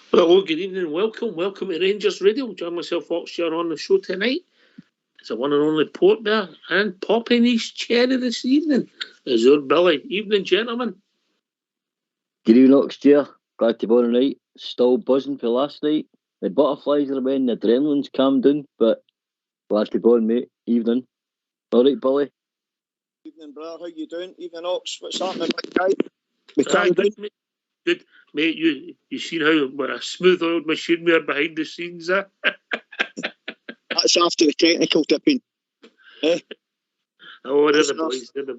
Hello, good evening and welcome to Rangers Radio. Join myself, Fox, here on the show tonight. It's a one and only Port Bear and popping his cherry this evening is our Billy. Evening, gentlemen. Good evening, Ox, dear. Glad to be on tonight. Still buzzing for last night. The butterflies are away and the adrenaline's calmed down, but glad to be on, mate. Evening. All right, Billy? Evening, brother. How you doing? Evening, Ox. What's happening, big guy? We calmed down? Good. Mate, you seen how what a smooth oiled machine we are behind the scenes, eh? That's after the technical tipping. Eh? Oh, they're the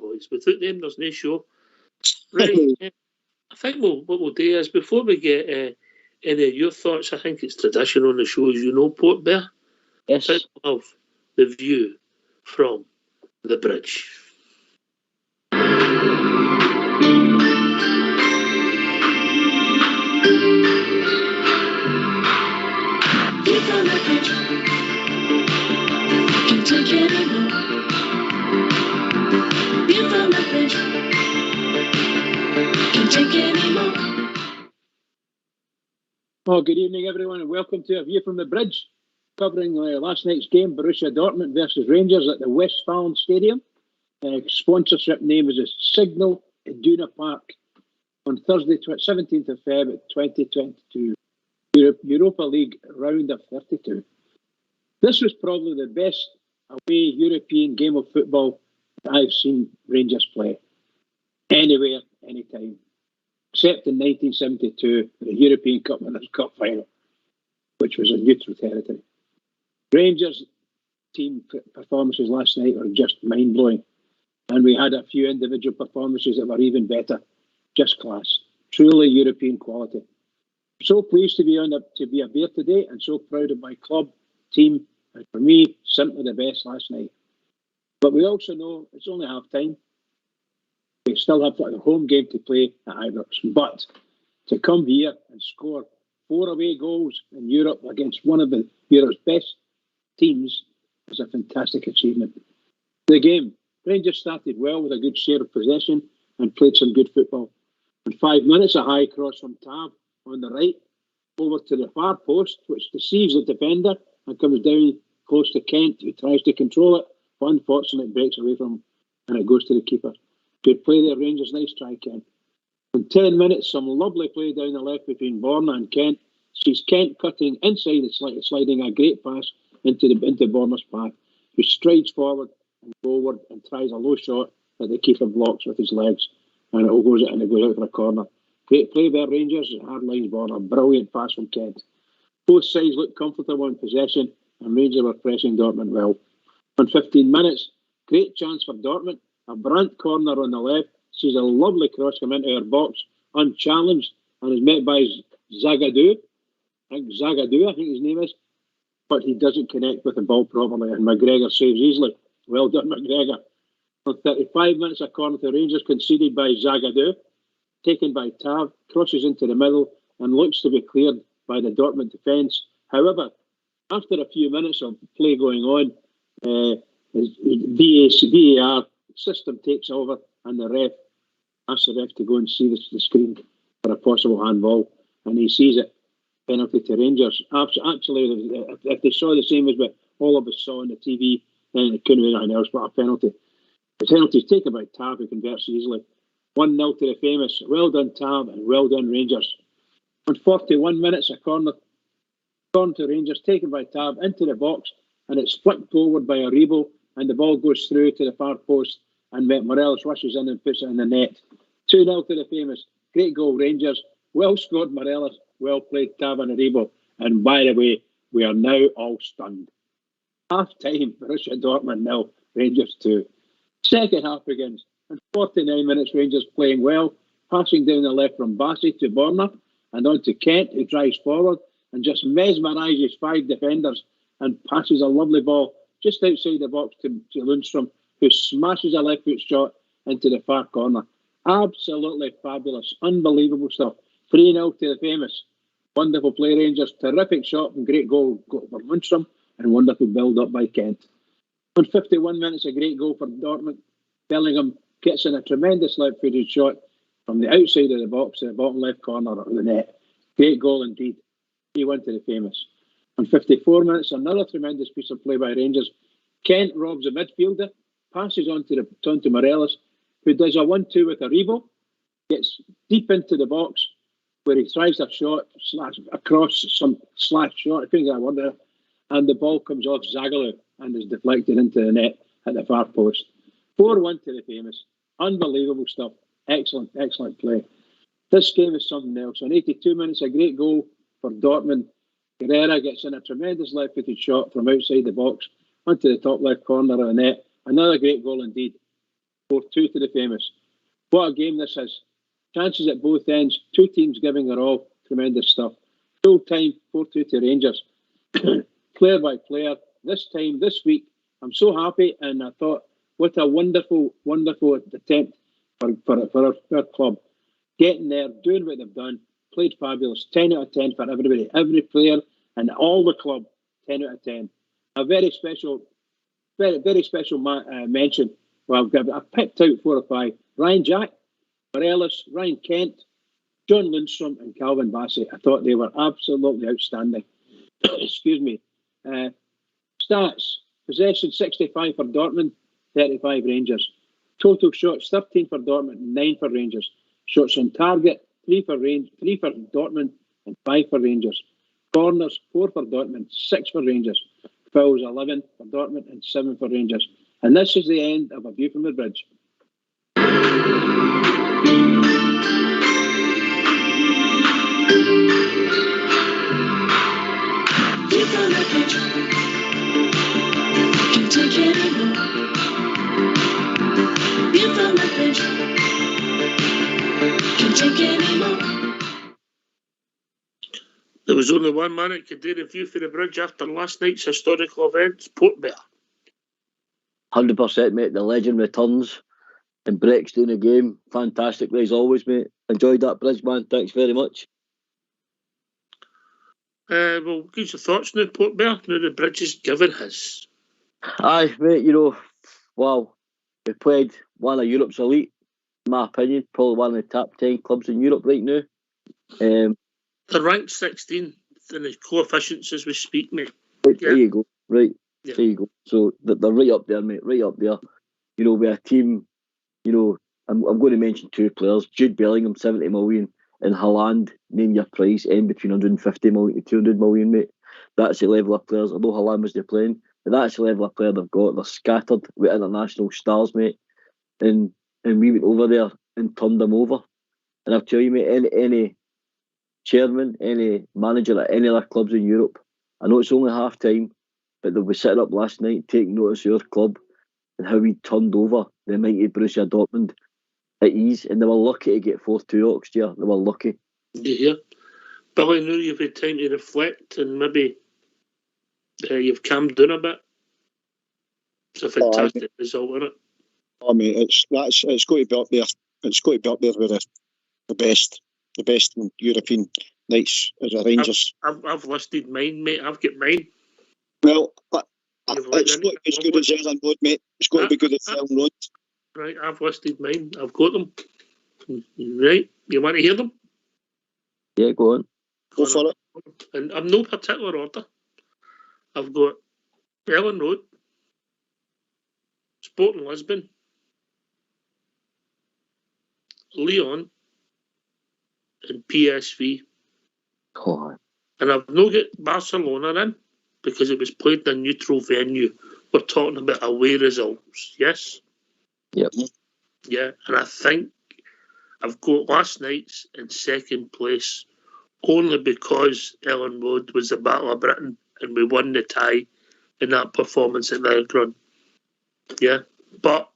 boys. Without them, there's no show. Right. I think what we'll do is, before we get any of your thoughts, I think it's tradition on the show, as you know, Port Bear. Yes. Of the view from the bridge. View from the bridge. Can't take it anymore. View from the bridge. Can't take it anymore. Oh, good evening, everyone, and welcome to A View from the Bridge, covering last night's game, Borussia Dortmund versus Rangers at the Westfalen Stadium. Sponsorship name is a Signal Iduna Park on Thursday, 17th of Feb 2022. Europa League round of 32. This was probably the best away European game of football that I've seen Rangers play. Anywhere, anytime. Except in 1972, the European Cup Winners' Cup final, which was a neutral territory. Rangers team performances last night were just mind-blowing. And we had a few individual performances that were even better. Just class. Truly European quality. So pleased to be a Bear today, and so proud of my club, team, and for me, simply the best last night. But we also know it's only half time. We still have a home game to play at Ibrox. But to come here and score 4 away goals in Europe against one of Europe's best teams is a fantastic achievement. The game, Rangers started well with a good share of possession and played some good football. In 5 minutes, a high cross from Tav on the right, over to the far post, which deceives the defender and comes down close to Kent, who tries to control it, but unfortunately it breaks away from him and it goes to the keeper. Good play there, Rangers. Nice try, Kent. In 10 minutes, some lovely play down the left between Borna and Kent. Sees Kent cutting inside and sliding a great pass into Borna's path, who strides forward and forward and tries a low shot that the keeper blocks with his legs, and it goes out for a corner. Great play there, Rangers. Hard lines Borna. Brilliant pass from Kent. Both sides looked comfortable in possession, and Rangers were pressing Dortmund well. In 15 minutes, great chance for Dortmund. A Brandt corner on the left. Sees a lovely cross come into our box, unchallenged, and is met by Zagadou. I think his name is. But he doesn't connect with the ball properly, and McGregor saves easily. Well done, McGregor. For 35 minutes, a corner to Rangers conceded by Zagadou. Taken by Tav, crosses into the middle and looks to be cleared by the Dortmund defence. However, after a few minutes of play going on, VAR system takes over and the ref asks the ref to go and see the screen for a possible handball, and he sees it. Penalty to Rangers. Actually, if they saw the same as what all of us saw on the TV, then it couldn't be anything else but a penalty. The penalty is taken by Tav, who converts easily. 1-0 to the famous. Well done, Tav, and well done, Rangers. On 41 minutes, a corner to Rangers, taken by Tav into the box, and it's flicked forward by Aribo, and the ball goes through to the far post, and Morelos rushes in and puts it in the net. 2-0 to the famous. Great goal, Rangers. Well scored, Morelos. Well played, Tav and Aribo. And by the way, we are now all stunned. Half time, Borussia Dortmund 0, Rangers 2. Second half begins. In 49 minutes, Rangers playing well, passing down the left from Bassey to Borna and on to Kent, who drives forward and just mesmerises 5 defenders and passes a lovely ball just outside the box to Lundstrom, who smashes a left foot shot into the far corner. Absolutely fabulous, unbelievable stuff. 3-0 to the famous. Wonderful play, Rangers. Terrific shot and great goal for Lundstrom and wonderful build-up by Kent. On 51 minutes, a great goal for Dortmund. Bellingham gets in a tremendous left-footed shot from the outside of the box to the bottom left corner of the net. Great goal indeed. 3-1 to the famous. On 54 minutes, another tremendous piece of play by Rangers. Kent robs a midfielder, passes on to Morelos, who does a 1-2 with Aribo, gets deep into the box, where he tries a shot, slash shot, I think that word there, and the ball comes off Zagalou and is deflected into the net at the far post. 4-1 to the famous. Unbelievable stuff. Excellent, excellent play. This game is something else. On 82 minutes, a great goal for Dortmund. Guerrera gets in a tremendous left-footed shot from outside the box onto the top left corner of the net. Another great goal indeed. 4-2 to the famous. What a game this is. Chances at both ends. 2 teams giving their all. Tremendous stuff. Full time, 4-2 to Rangers. Player by player. This time, this week, I'm so happy, and I thought, what a wonderful, wonderful attempt for our club. Getting there, doing what they've done, played fabulous. 10 out of 10 for everybody, every player, and all the club. 10 out of 10. A very special, very special mention. Well, I've picked out 4 or 5. Ryan Jack, Morelos, Ryan Kent, John Lundstrom, and Calvin Bassey. I thought they were absolutely outstanding. Excuse me. Stats: possession 65 for Dortmund, 35 Rangers. Total shots 13 for Dortmund, 9 for Rangers. Shots on target 3 for Dortmund and 5 for Rangers. Corners 4 for Dortmund, 6 for Rangers. Fouls 11 for Dortmund and 7 for Rangers. And this is the end of A View from the Bridge. View from the bridge. Can't take anymore. View from the bridge. Can't take anymore. There was only one man that could do the View for the Bridge after last night's historical events, Port Bear. 100%, mate. The legend returns and breaks down the game fantastically as always, mate. Enjoyed that bridge, man. Thanks very much. Well, give your thoughts now, Port Bear. Now the Bridge is given his. Aye, mate, wow. We played one of Europe's elite, in my opinion, probably one of the top 10 clubs in Europe right now. They're ranked 16th in the coefficients as we speak, mate. Right, yeah. There you go. Right, yeah. There you go. So they're right up there, mate, right up there. We're a team, I'm going to mention 2 players. Jude Bellingham, 70 million, and Haaland, name your price, between 150 million to 200 million, mate. That's the level of players. Although Haaland was playing, but that's the level of player they've got. They're scattered with international stars, mate. And we went over there and turned them over. And I'll tell you, mate, any chairman, any manager at any other clubs in Europe, I know it's only half time, but they'll be sitting up last night taking notice of your club and how we turned over the mighty Borussia Dortmund at ease, and they were lucky to get 4-2 next year. They were lucky. Yeah. Billy, now you've had time to reflect and maybe you've calmed down a bit. It's a fantastic result, isn't it? I mean, it's got to be up there. It's got to be up there with the best European nights as a Rangers. I've listed mine, mate. I've got mine. Well, it's got to be as good as Elland Road, mate. It's got to be good as Elland Road. Right, I've listed mine. I've got them. Right, you want to hear them? Yeah, go on. Go for it. And I'm no particular order. I've got Elland Road, Sporting Lisbon, Lyon, and PSV. Oh. And I've not got Barcelona in because it was played in a neutral venue. We're talking about away results, yes? Yep. Yeah, and I think I've got last night's in second place only because Elland Road was the Battle of Britain and we won the tie in that performance at the Ground. Yeah, but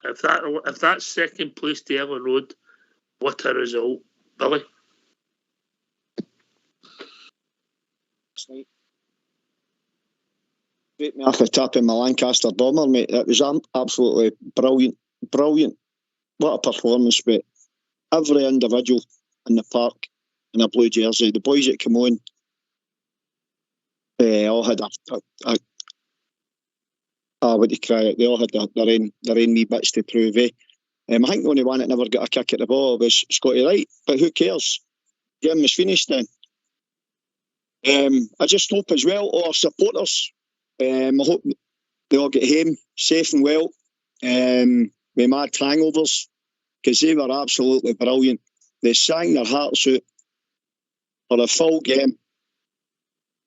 if that's second place to Ellen Road, what a result, Billy. Straight me off the top of my Lancaster Bomber, mate. It was absolutely brilliant. Brilliant. What a performance, mate. Every individual in the park in a blue jersey. The boys that come on all had what do you cry it? They all had their own wee bits to prove. I think the only one that never got a kick at the ball was Scotty Wright, but who cares? Game was finished then. I just hope as well all our supporters, I hope they all get home safe and well, with mad hangovers, because they were absolutely brilliant. They sang their hearts out for a full game,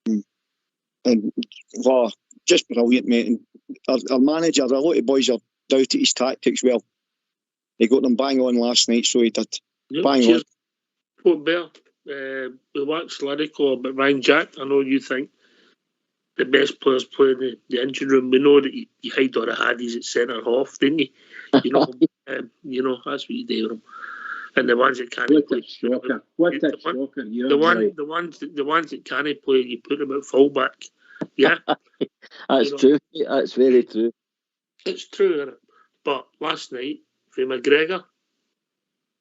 and wow, just brilliant, mate. And our manager, a lot of boys are doubted his tactics. Well, he got them bang on last night, so he did. Bang on. Port Bear, we waxed lyrical about Ryan Jack. I know you think the best players play in the engine room. We know that you hide all the haddies at centre half, didn't you? You know, that's what you do with them. And the ones that can't play, the ones that can't play, you put them at fullback. Yeah, that's true. That's very true. It's true, isn't it? But last night, from McGregor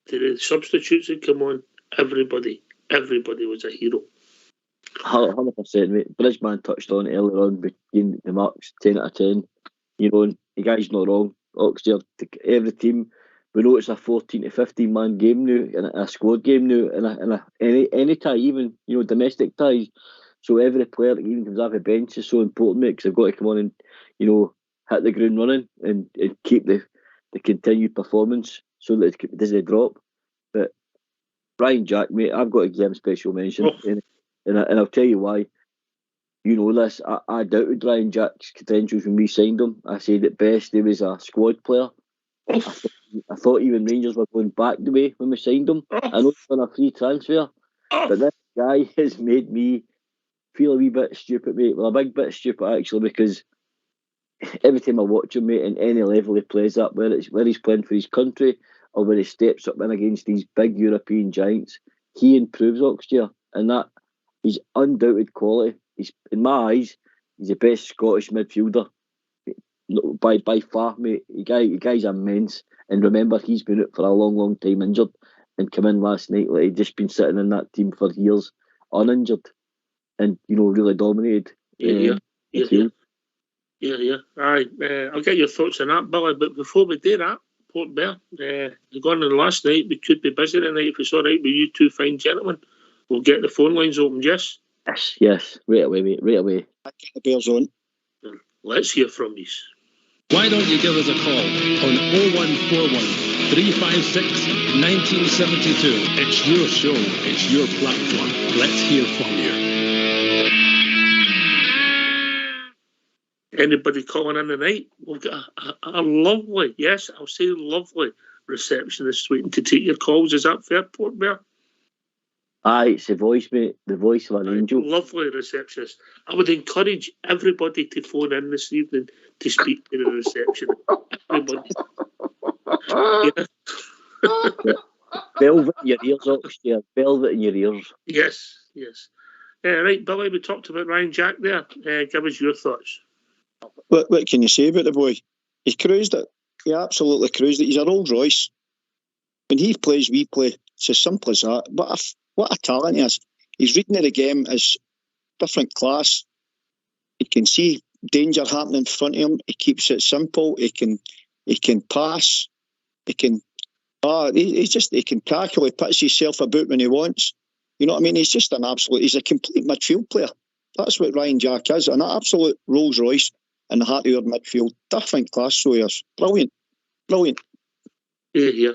to the substitutes that come on, everybody was a hero. 100%, mate. Bridgeman touched on it earlier on, between the marks 10 out of 10. You know, the guy's not wrong. Oxford, every team, we know it's a 14 to 15 man game now, and a squad game now, and any tie, even domestic ties. So every player that even comes off the bench is so important, mate, because they've got to come on and hit the ground running and keep the continued performance so that it doesn't drop. But Ryan Jack, mate, I've got to give him special mention, and I'll tell you why. You know this. I doubted Ryan Jack's credentials when we signed him. I said at best he was a squad player. I thought even Rangers were going back the way when we signed him. I know it's on a free transfer, but this guy has made me feel a wee bit stupid, mate. Well, a big bit stupid actually, because every time I watch him, mate, in any level he plays up, where he's playing for his country or where he steps up in against these big European giants, he improves Oxford, and that he's undoubted quality. He's, in my eyes, he's the best Scottish midfielder by far, mate. The guy's immense, and remember, he's been out for a long time injured, and come in last night like he'd just been sitting in that team for years uninjured, and really dominated. Yeah. Aye, I'll get your thoughts on that, Billy. But before we do that, Port Bear, gone on last night. We could be busy tonight if it's all right with you two fine gentlemen. We'll get the phone lines open, yes? Yes, right away, mate, right away. I get the Bears on. Let's hear from you. Why don't you give us a call on 0141 356 1972? It's your show, it's your platform. Let's hear from you. Anybody calling in tonight? We've got a lovely, yes, I'll say lovely receptionist waiting to take your calls. Is that fair, Port Bear? Aye, it's the voice, mate. The voice of an angel. Lovely receptionist. I would encourage everybody to phone in this evening to speak to the receptionist. Everybody. Velvet in your ears, Oxford. Velvet in your ears. Yes. Right, Billy, we talked about Ryan Jack there. Give us your thoughts. What can you say about the boy? He cruised it. He absolutely cruised it. He's a Rolls Royce. When he plays, we play. It's as simple as that. What a talent he is. He's reading of the game as different class. He can see danger happening in front of him. He keeps it simple. He can pass. He can tackle. He puts himself about when he wants. You know what I mean? He's just he's a complete midfield player. That's what Ryan Jack is. An absolute Rolls Royce in the heart of your midfield. Different class, so he is. Brilliant. Yeah.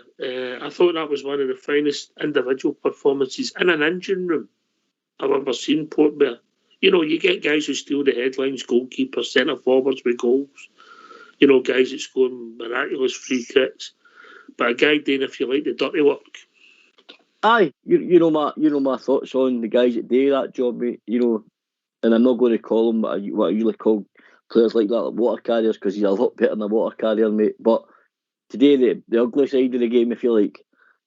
I thought that was one of the finest individual performances in an engine room I've ever seen, Port Bear. You get guys who steal the headlines, goalkeepers, centre forwards with goals. Guys that score miraculous free kicks. But a guy doing, if you like, the dirty work. Aye, you know my thoughts on the guys that do that job, mate. And I'm not going to call them what I usually call players like that, like water carriers, because he's a lot better than a water carrier, mate. But today, the ugly side of the game, I feel like,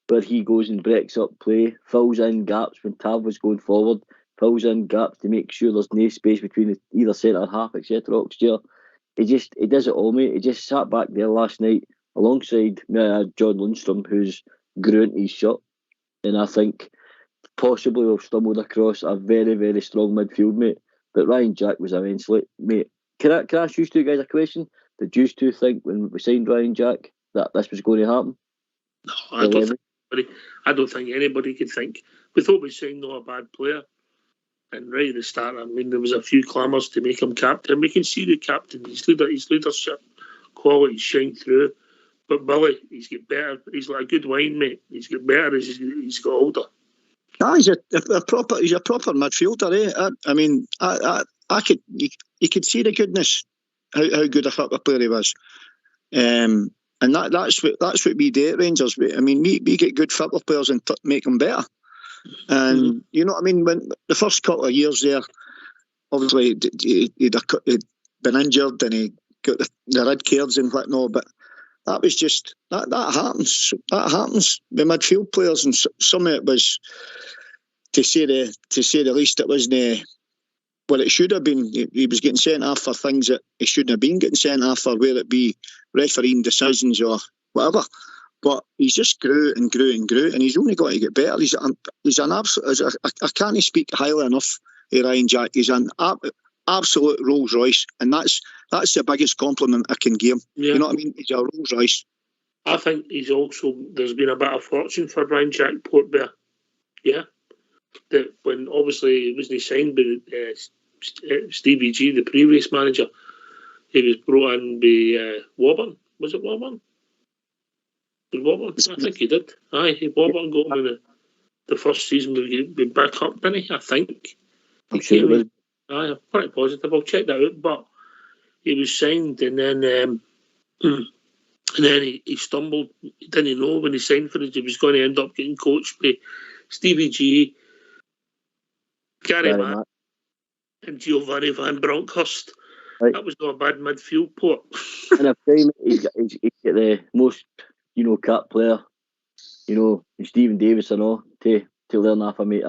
where he goes and breaks up play, fills in gaps when Tav was going forward, fills in gaps to make sure there's no space between either centre half, etc. Oxtear. He does it all, mate. He just sat back there last night alongside John Lundstrom, who's grew into his shot. And I think possibly we've stumbled across a very, very strong midfield, mate. But Ryan Jack was immense, mate. Can I ask you two guys a question? Did you two think when we signed Ryan Jack that this was going to happen? No, I don't think anybody could think. We thought we signed not a bad player. And right at the start, I mean, there was a few clamours to make him captain. We can see the captain, his leadership qualities shine through. But Billy, he's got better. He's like a good wine, mate. He's got better as he's got older. He's a proper midfielder, eh? I mean, I could you could see the goodness, how good a football player he was. And that's what we do at Rangers. I mean, we get good football players and make them better. And you know what I mean? When the first couple of years there, obviously he'd been injured and he got the red cards and whatnot, but that was just that happens. That happens with midfield players, and some of it was, to say the least, it wasn't what it should have been. He was getting sent off for things that he shouldn't have been getting sent off for, whether it be refereeing decisions or whatever. But he's just grew and grew and grew, and he's only got to get better. He's an absolute. I can't speak highly enough of Ryan Jack. He's an absolute Rolls Royce, and that's the biggest compliment I can give him. Yeah. You know what I mean? He's a Rolls Royce. I think there's been a bit of fortune for Ryan Jack Portbear. Yeah. That when obviously he wasn't signed by Stevie G, the previous manager, he was brought in by Woburn. Was it Woburn? I think he did. Woburn got him in the first season we back up, didn't he? I think. I'm sure it was. I'm pretty positive. I'll check that out. But he was signed, and then he stumbled. He didn't know when he signed for it he was going to end up getting coached by Stevie G, Gary Matt, and Giovanni Van Bronckhorst. Right. That was not a bad midfield port. And I've seen he's got the most, cap player, Stephen Davis and all to learn off of, mate.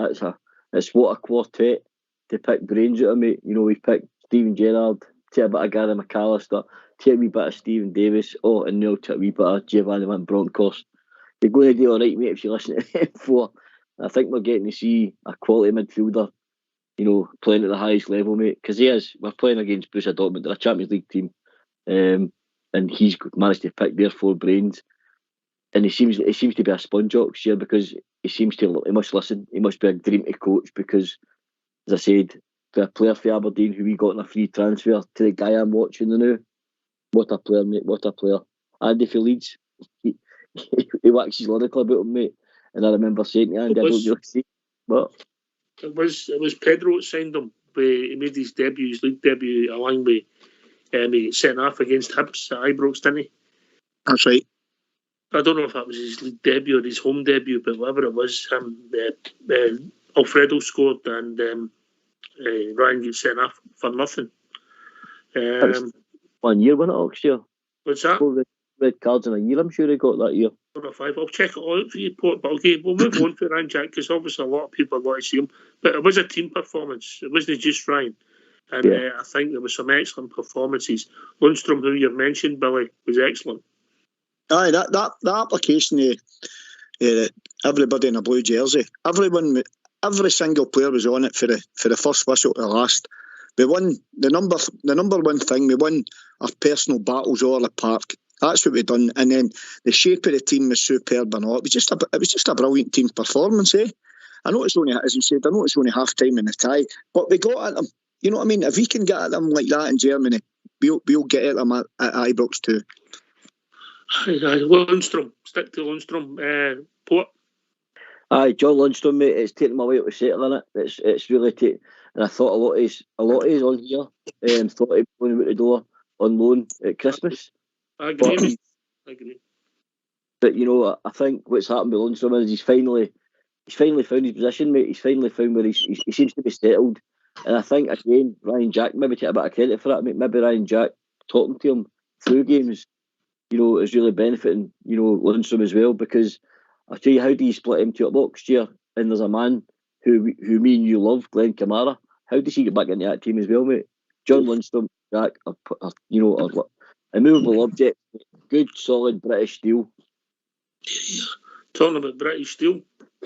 It's what a quartet to pick brains out of, mate. We've picked Stephen Gerrard, take a bit of Gary McAllister, take a wee bit of Stephen Davis, and now take a wee bit of Giovanni Van Bronckhorst. You're going to do all right, mate, if you listen to them four. I think we're getting to see a quality midfielder, playing at the highest level, mate. Because we're playing against Borussia Dortmund, they're a Champions League team, and he's managed to pick their four brains. And he seems to be a sponge here, because he must listen. He must be a dream to coach, because, as I said, for a player for Aberdeen who we got in a free transfer to the guy I'm watching now, what a player, mate, what a player. Andy for Leeds, he waxes lyrical about him, mate. And I remember saying to Andy, I don't really see what. It was Pedro that signed him. He made his league debut, along with he sent off against Hibs at Ibrox, didn't he? That's right. I don't know if that was his league debut or his home debut, but whatever it was, Alfredo scored and Ryan gets sent off for nothing. 1 year, wasn't it, Oxtear? What's that? 4 red cards in a year, I'm sure he got that year. 4 or 5. I'll check it all out for you, Port. But okay, we'll move on to Ryan Jack, because obviously a lot of people want to see him. But it was a team performance. It wasn't just Ryan. And I think there were some excellent performances. Lundstrom, who you've mentioned, Billy, was excellent. Aye, that application of everybody in a blue jersey, every single player was on it for the first whistle to the last. We won the number one thing. We won our personal battles all the park. That's what we done, and then the shape of the team was superb and all. It was just a brilliant team performance, eh? I know it's only, as you said, half time in the tie, but we got at them. You know what I mean? If we can get at them like that in Germany, we'll get at them at Ibrox too. Lundstrom, stick to Lundstrom. Port. Aye, John Lundstrom, mate. It's taken my way out of settle, isn't it? It's really taken. And I thought a lot of his on here. Thought he'd be going out the door on loan at Christmas. I agree. But I think what's happened with Lundstrom is he's finally found his position, mate. He's finally found where he seems to be settled, And I think, again, Ryan Jack maybe take a bit of credit for that. Maybe Ryan Jack talking to him through games, is really benefiting, Lundstrom as well, because I'll tell you, how do you split empty up next year? And there's a man who me and you love, Glenn Kamara. How does he get back into that team as well, mate? John Lundstrom, Jack, are immovable objects. Good, solid British steel. Yeah. Talking about British steel,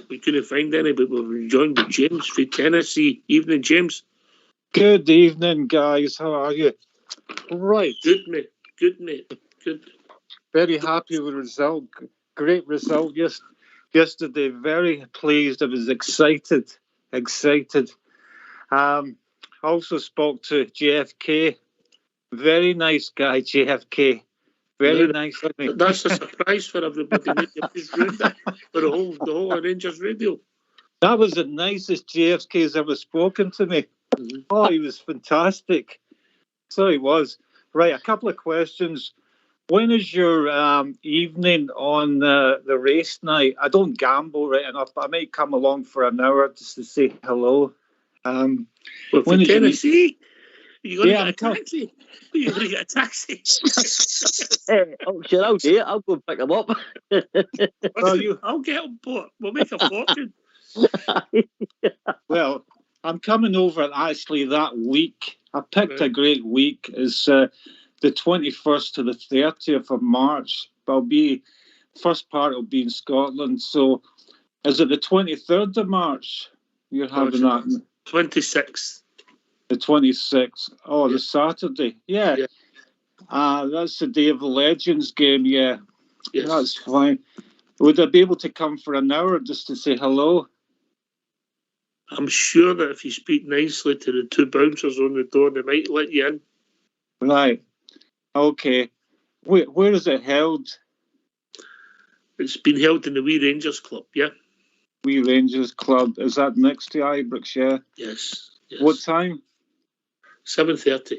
we couldn't find any, but we were joined by James from Tennessee. Evening, James. Good evening, guys. How are you? Right. Good, mate. Good. Very happy with the result. Great result yesterday. Very pleased. I was excited. Also spoke to JFK. Very nice guy, JFK. Very nice. That's a surprise for everybody. Mate. You've just ruined that for the whole Rangers Radio. That was the nicest JFK has ever spoken to me. Mm-hmm. Oh, he was fantastic. So he was. Right, a couple of questions. When is your evening on the race night? I don't gamble right enough, but I might come along for an hour just to say hello. Well, from Tennessee? You're going to get a taxi? You're going to get a taxi? Sure, I'll do it. I'll go pick them up. I'll get them, but we'll make a fortune. Well, I'm coming over actually that week. I picked a great week. It's the 21st to the 30th of March. First part will be in Scotland. So is it the 23rd of March you're having that? 26th. The 26th. Oh, the Saturday. Yeah. That's the Day of the Legends game. Yeah. Yes. That's fine. Would I be able to come for an hour just to say hello? I'm sure that if you speak nicely to the two bouncers on the door, they might let you in. Right. Okay. Where is it held? It's been held in the Wee Rangers Club, yeah. Wee Rangers Club. Is that next to Ibrox, yeah? Yes. What time? 7:30.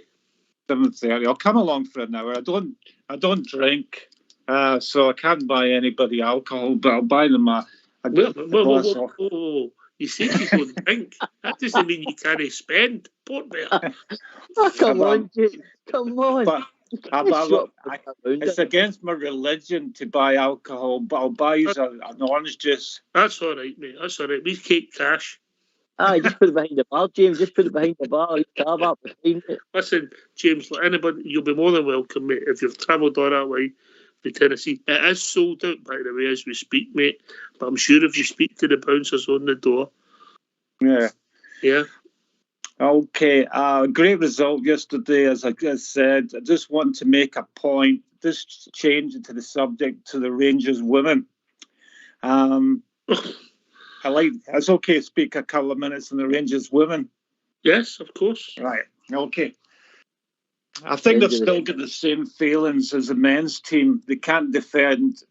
7:30. I'll come along for an hour. I don't drink, so I can't buy anybody alcohol, but I'll buy them a glass. Whoa. You say you don't drink. That doesn't mean you can't spend. Port Bear. Come on, Jim. Come on. It's against my religion to buy alcohol, but I'll buy you an orange juice. That's all right, mate. That's all right. We keep cash. Just put it behind the bar, James. Just put it behind the bar. Carve up behind it. Listen, James, anybody, you'll be more than welcome, mate, if you've travelled all that way to Tennessee. It is sold out, by the way, as we speak, mate. But I'm sure if you speak to the bouncers on the door. Yeah. Yeah. Okay. Great result yesterday, as I said. I just want to make a point. Just change it to the subject to the Rangers women. It's okay to speak a couple of minutes on the Rangers women. Yes, of course. Right. Okay. I think they've still got the same feelings as the men's team. They can't defend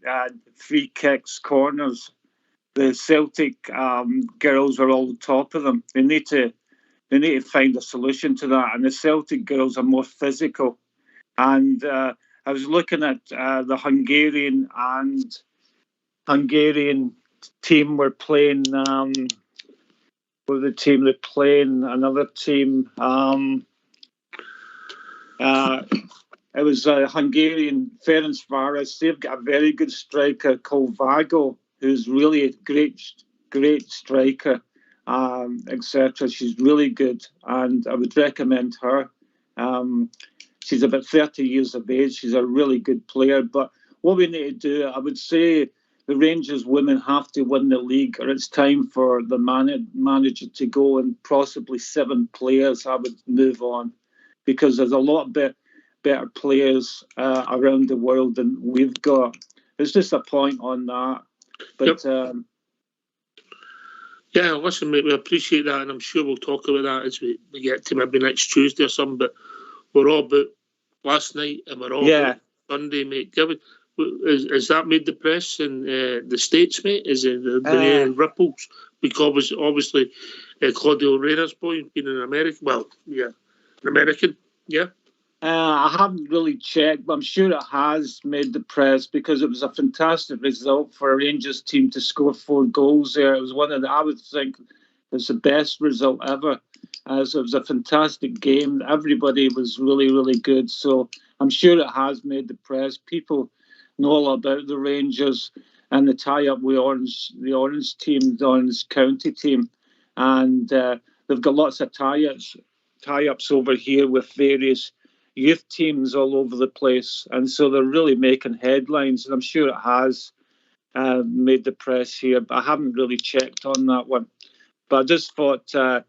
free kicks, corners. The Celtic girls are all on top of them. They need to find a solution to that. And the Celtic girls are more physical. And I was looking at the Hungarian team were playing with the team they're playing another team. It was a Hungarian Ferencváros. They've got a very good striker called Vago, who's really a great striker, etc. She's really good, and I would recommend her. She's about 30 years of age. She's a really good player. But what we need to do, I would say, the Rangers women have to win the league, or it's time for the manager to go, and possibly 7 players. I would move on, because there's a lot better players around the world than we've got. It's just a point on that. But yeah, listen, mate, we appreciate that, and I'm sure we'll talk about that as we get to maybe next Tuesday or something. But we're all about last night, and we're all about Sunday, mate. Has that made the press in the States, mate? Is it the ripples? Because obviously Claudio Reyna's boy being an American. Well, yeah, an American, yeah. I haven't really checked, but I'm sure it has made the press, because it was a fantastic result for a Rangers team to score 4 goals there. It was one of the, I would think, It's the best result ever. As it was a fantastic game. Everybody was really, really good. So I'm sure it has made the press. People know all about the Rangers and the tie-up with the Orange team, the Orange County team. And they've got lots of tie-ups over here with various youth teams all over the place. And so they're really making headlines. And I'm sure it has made the press here. But I haven't really checked on that one. But I just thought that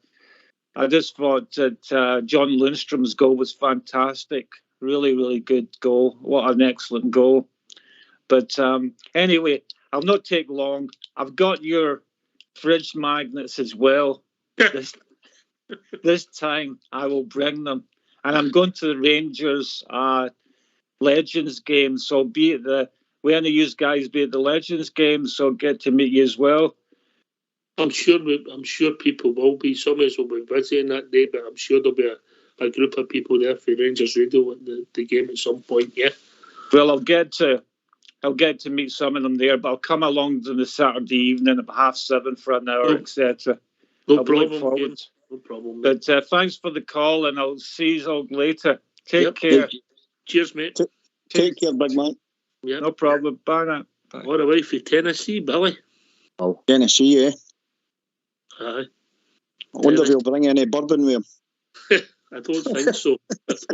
John Lundstrom's goal was fantastic. Really, really good goal. What an excellent goal. But anyway, I'll not take long. I've got your fridge magnets as well. This time I will bring them. And I'm going to the Rangers Legends game. So be it when you guys be at the Legends game, so get to meet you as well. I'm sure people will be. Some of us will be visiting that day, but I'm sure there'll be a group of people there for Rangers Radio at the game at some point. Yeah. Well, I'll get to meet some of them there, but I'll come along on the Saturday evening at 7:30 for an hour, etc. No problem. No problem. But thanks for the call, and I'll see you all later. Take care. Cheers, mate. Take care, big man. Yep. No problem. Bye now. Bye. All the way from Tennessee, Billy. Oh, Tennessee, eh? Aye. I wonder if he'll bring any bourbon with him. I don't think so. Let's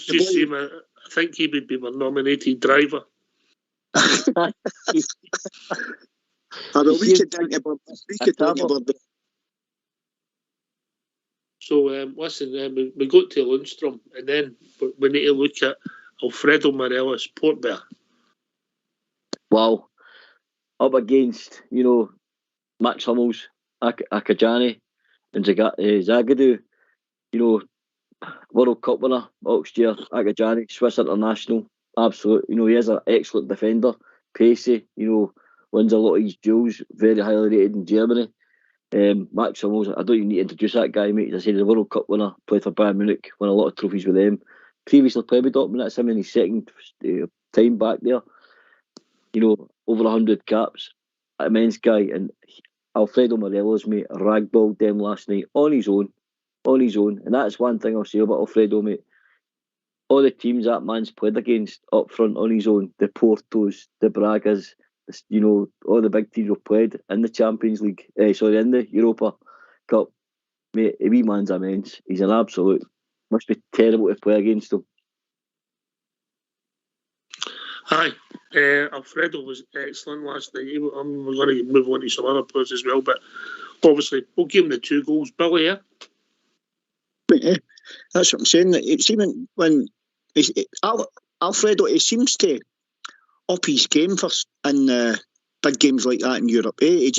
just see, man. I think he would be my nominated driver. We could drink a bourbon. So, listen, we got to Lundstrom, and then we need to look at Alfredo Morelos, Port Bear. Wow. Up against, Max Hummels, Akajani, and Zagadou, World Cup winner, Oxtier, Akajani, Swiss international, absolute. He is an excellent defender, pacey, wins a lot of his duels, very highly rated in Germany. Max Hummels, I don't even need to introduce that guy, mate. As I said, he's a World Cup winner, played for Bayern Munich, won a lot of trophies with them. Previously played with Dortmund, that's him in his second time back there. Over 100 caps, immense guy. And Alfredo Morelos, mate, ragballed them last night on his own. And that's one thing I'll say about Alfredo, mate. All the teams that man's played against up front on his own, the Portos, the Bragas, all the big teams have played in the Champions League, in the Europa Cup. Mate, the wee man's immense. He's an absolute, must be terrible to play against him. Aye, Alfredo was excellent last night. We're going to move on to some other players as well, but obviously we'll give him the 2 goals, Billy, yeah? That's what I'm saying. It's even when Alfredo, he seems to up his game in big games like that in Europe. He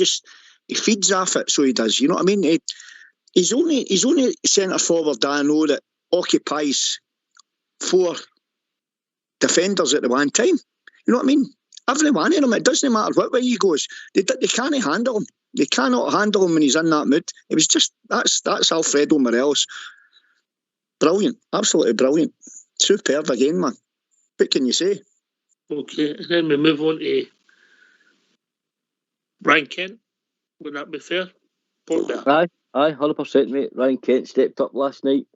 feeds off it, so he does. You know what I mean? He's only centre forward that I know that occupies 4 defenders at the one time. You know what I mean? Every one of them, it doesn't matter what way he goes. They can't handle him. They cannot handle him when he's in that mood. It was just that's Alfredo Morelos. Brilliant, absolutely brilliant. Superb again, man. What can you say? Okay, and then we move on to Ryan Kent. Would that be fair? Aye, 100%, mate. Ryan Kent stepped up last night.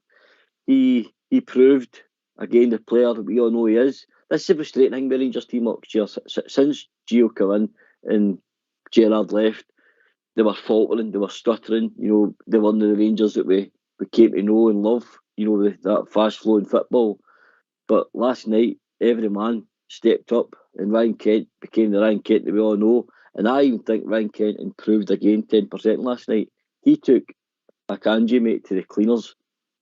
He proved, again, the player that we all know he is. This is a frustrating thing with the Rangers team up here. Since Gio came in and Gerrard left, they were faltering, they were stuttering. They weren't the Rangers that we came to know and love, that fast-flowing football. But last night, every man stepped up and Ryan Kent became the Ryan Kent that we all know. And I even think Ryan Kent improved again 10% last night. He took Akanji, mate, to the cleaners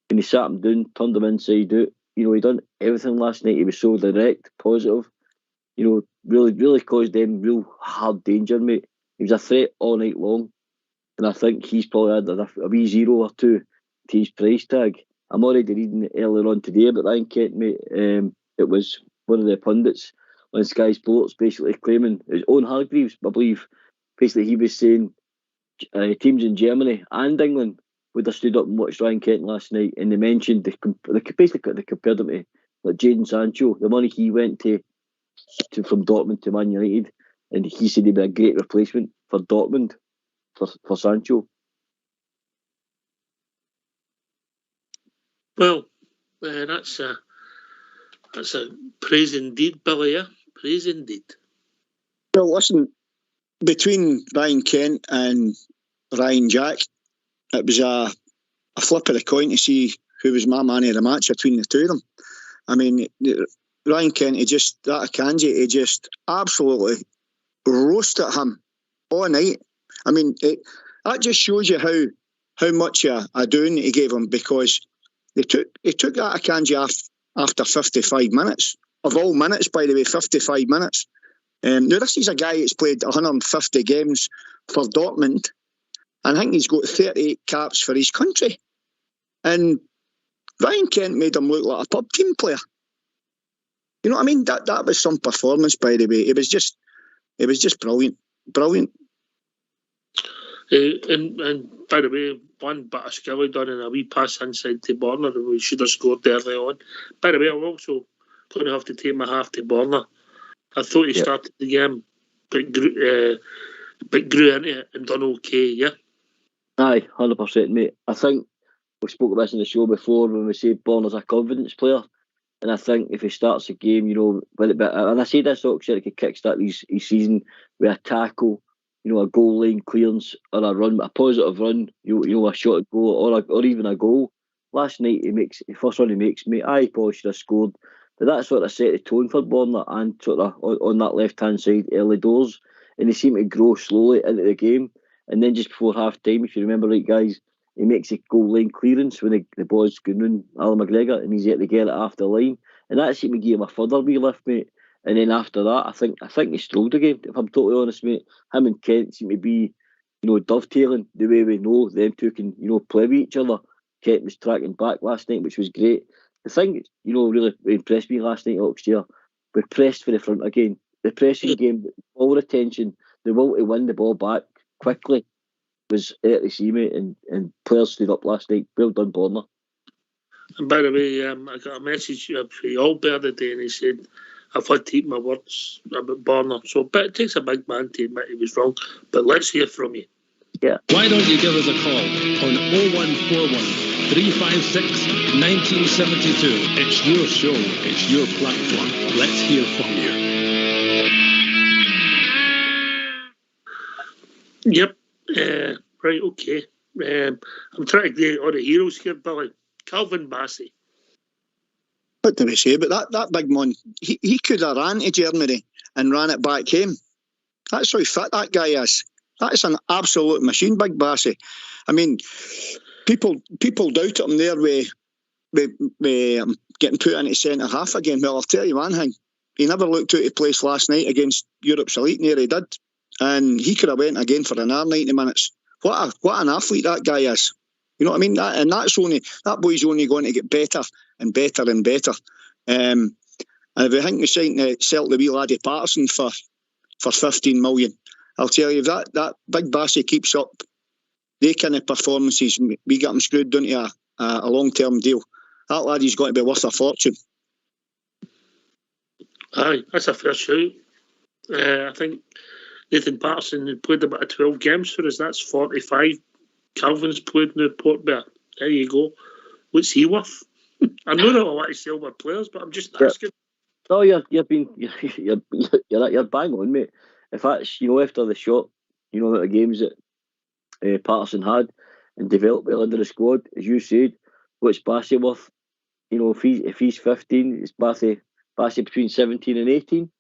and he sat him down, turned him inside out. He done everything last night. He was so direct, positive. Really, really caused them real hard danger, mate. He was a threat all night long. And I think he's probably had a wee 0 or 2 to his price tag. I'm already reading earlier on today about Ryan Kent, mate. It was one of the pundits on Sky Sports basically claiming his own Hargreaves, I believe. Basically, he was saying teams in Germany and England would have stood up and watched Ryan Kent last night, and they mentioned they compared him to like Jadon Sancho, the money he went to from Dortmund to Man United, and he said he'd be a great replacement for Dortmund for Sancho. Well, that's a praise indeed, Billy. Yeah, praise indeed. Well, listen, between Ryan Kent and Ryan Jack, it was a flip of the coin to see who was my man of the match between the two of them. I mean, Ryan Kent, that Akanji, he just absolutely roasted him all night. I mean, that just shows you how much a doing he gave him, because he took that Akanji off after 55 minutes. Of all minutes, by the way, 55 minutes. Now, this is a guy that's played 150 games for Dortmund, and I think he's got 38 caps for his country. And Ryan Kent made him look like a pub team player. You know what I mean? That was some performance, by the way. It was just brilliant. Brilliant. And by the way, one bit of skill he done in a wee pass inside to Borna that we should have scored early on. By the way, I'm also going to have to take my half to Borna. I thought he started the game, but grew into it and done okay, yeah? Aye, 100%, mate. I think we spoke about this in the show before when we said Borna's a confidence player. And I think if he starts a game, with a bit, and I say this, Oxford could kickstart his season with a tackle, a goal line clearance or a run, a positive run, a shot at goal or even a goal. Last night the first one he makes, mate, I probably should have scored. But that sort of set the tone for Borna and sort of on that left hand side early doors, and they seem to grow slowly into the game. And then just before half time, if you remember right, guys, he makes a goal line clearance when the ball's going round Alan McGregor, and he's yet to get it after the line. And that seemed to give him a further wee lift, mate. And then after that, I think he strolled again, if I'm totally honest, mate. Him and Kent seem to be, dovetailing the way we know them two can, play with each other. Kent was tracking back last night, which was great. The thing, really impressed me last night, Oxford, we pressed for the front again. The pressing game, all retention, the will to win the ball back quickly was there to see, mate, and players stood up last night. Well done, Borna. And by the way, I got a message from Albert today, and he said, I've had to eat my words about Borna. So but it takes a big man to admit he was wrong. But let's hear from you. Yeah. Why don't you give us a call on 0141 356 1972? It's your show. It's your platform. Let's hear from you. Yep. Right, okay. I'm trying to get all the heroes here, Billy. Calvin Bassey. What do we say? But that big man, he could have ran to Germany and ran it back home. That's how fit that guy is. That is an absolute machine, Big Bassey. I mean, people doubt him there with getting put into centre half again. Well, I'll tell you one thing. He never looked out of place last night against Europe's elite, near he did. And he could have went again for another 90 minutes. What an athlete that guy is. You know what I mean? That boy's only going to get better and better and better. And if we think we're trying to sell the wee laddie Patterson for 15 million, I'll tell you, that Big Bassey keeps up they kind of performances, we get him screwed down to a long-term deal. That laddie's got to be worth a fortune. Aye, that's a fair shout. I think Nathan Patterson had played about 12 games for us. That's 45. Calvin's played in the Port Bear. There you go. What's he worth? I know that I want to sell my players, but I'm just asking. No, you're bang on, mate. If that's after the short, the games that Patterson had and developed well under the squad, as you said, what's Bassey worth? If he's 15, it's Bassey between 17 and 18.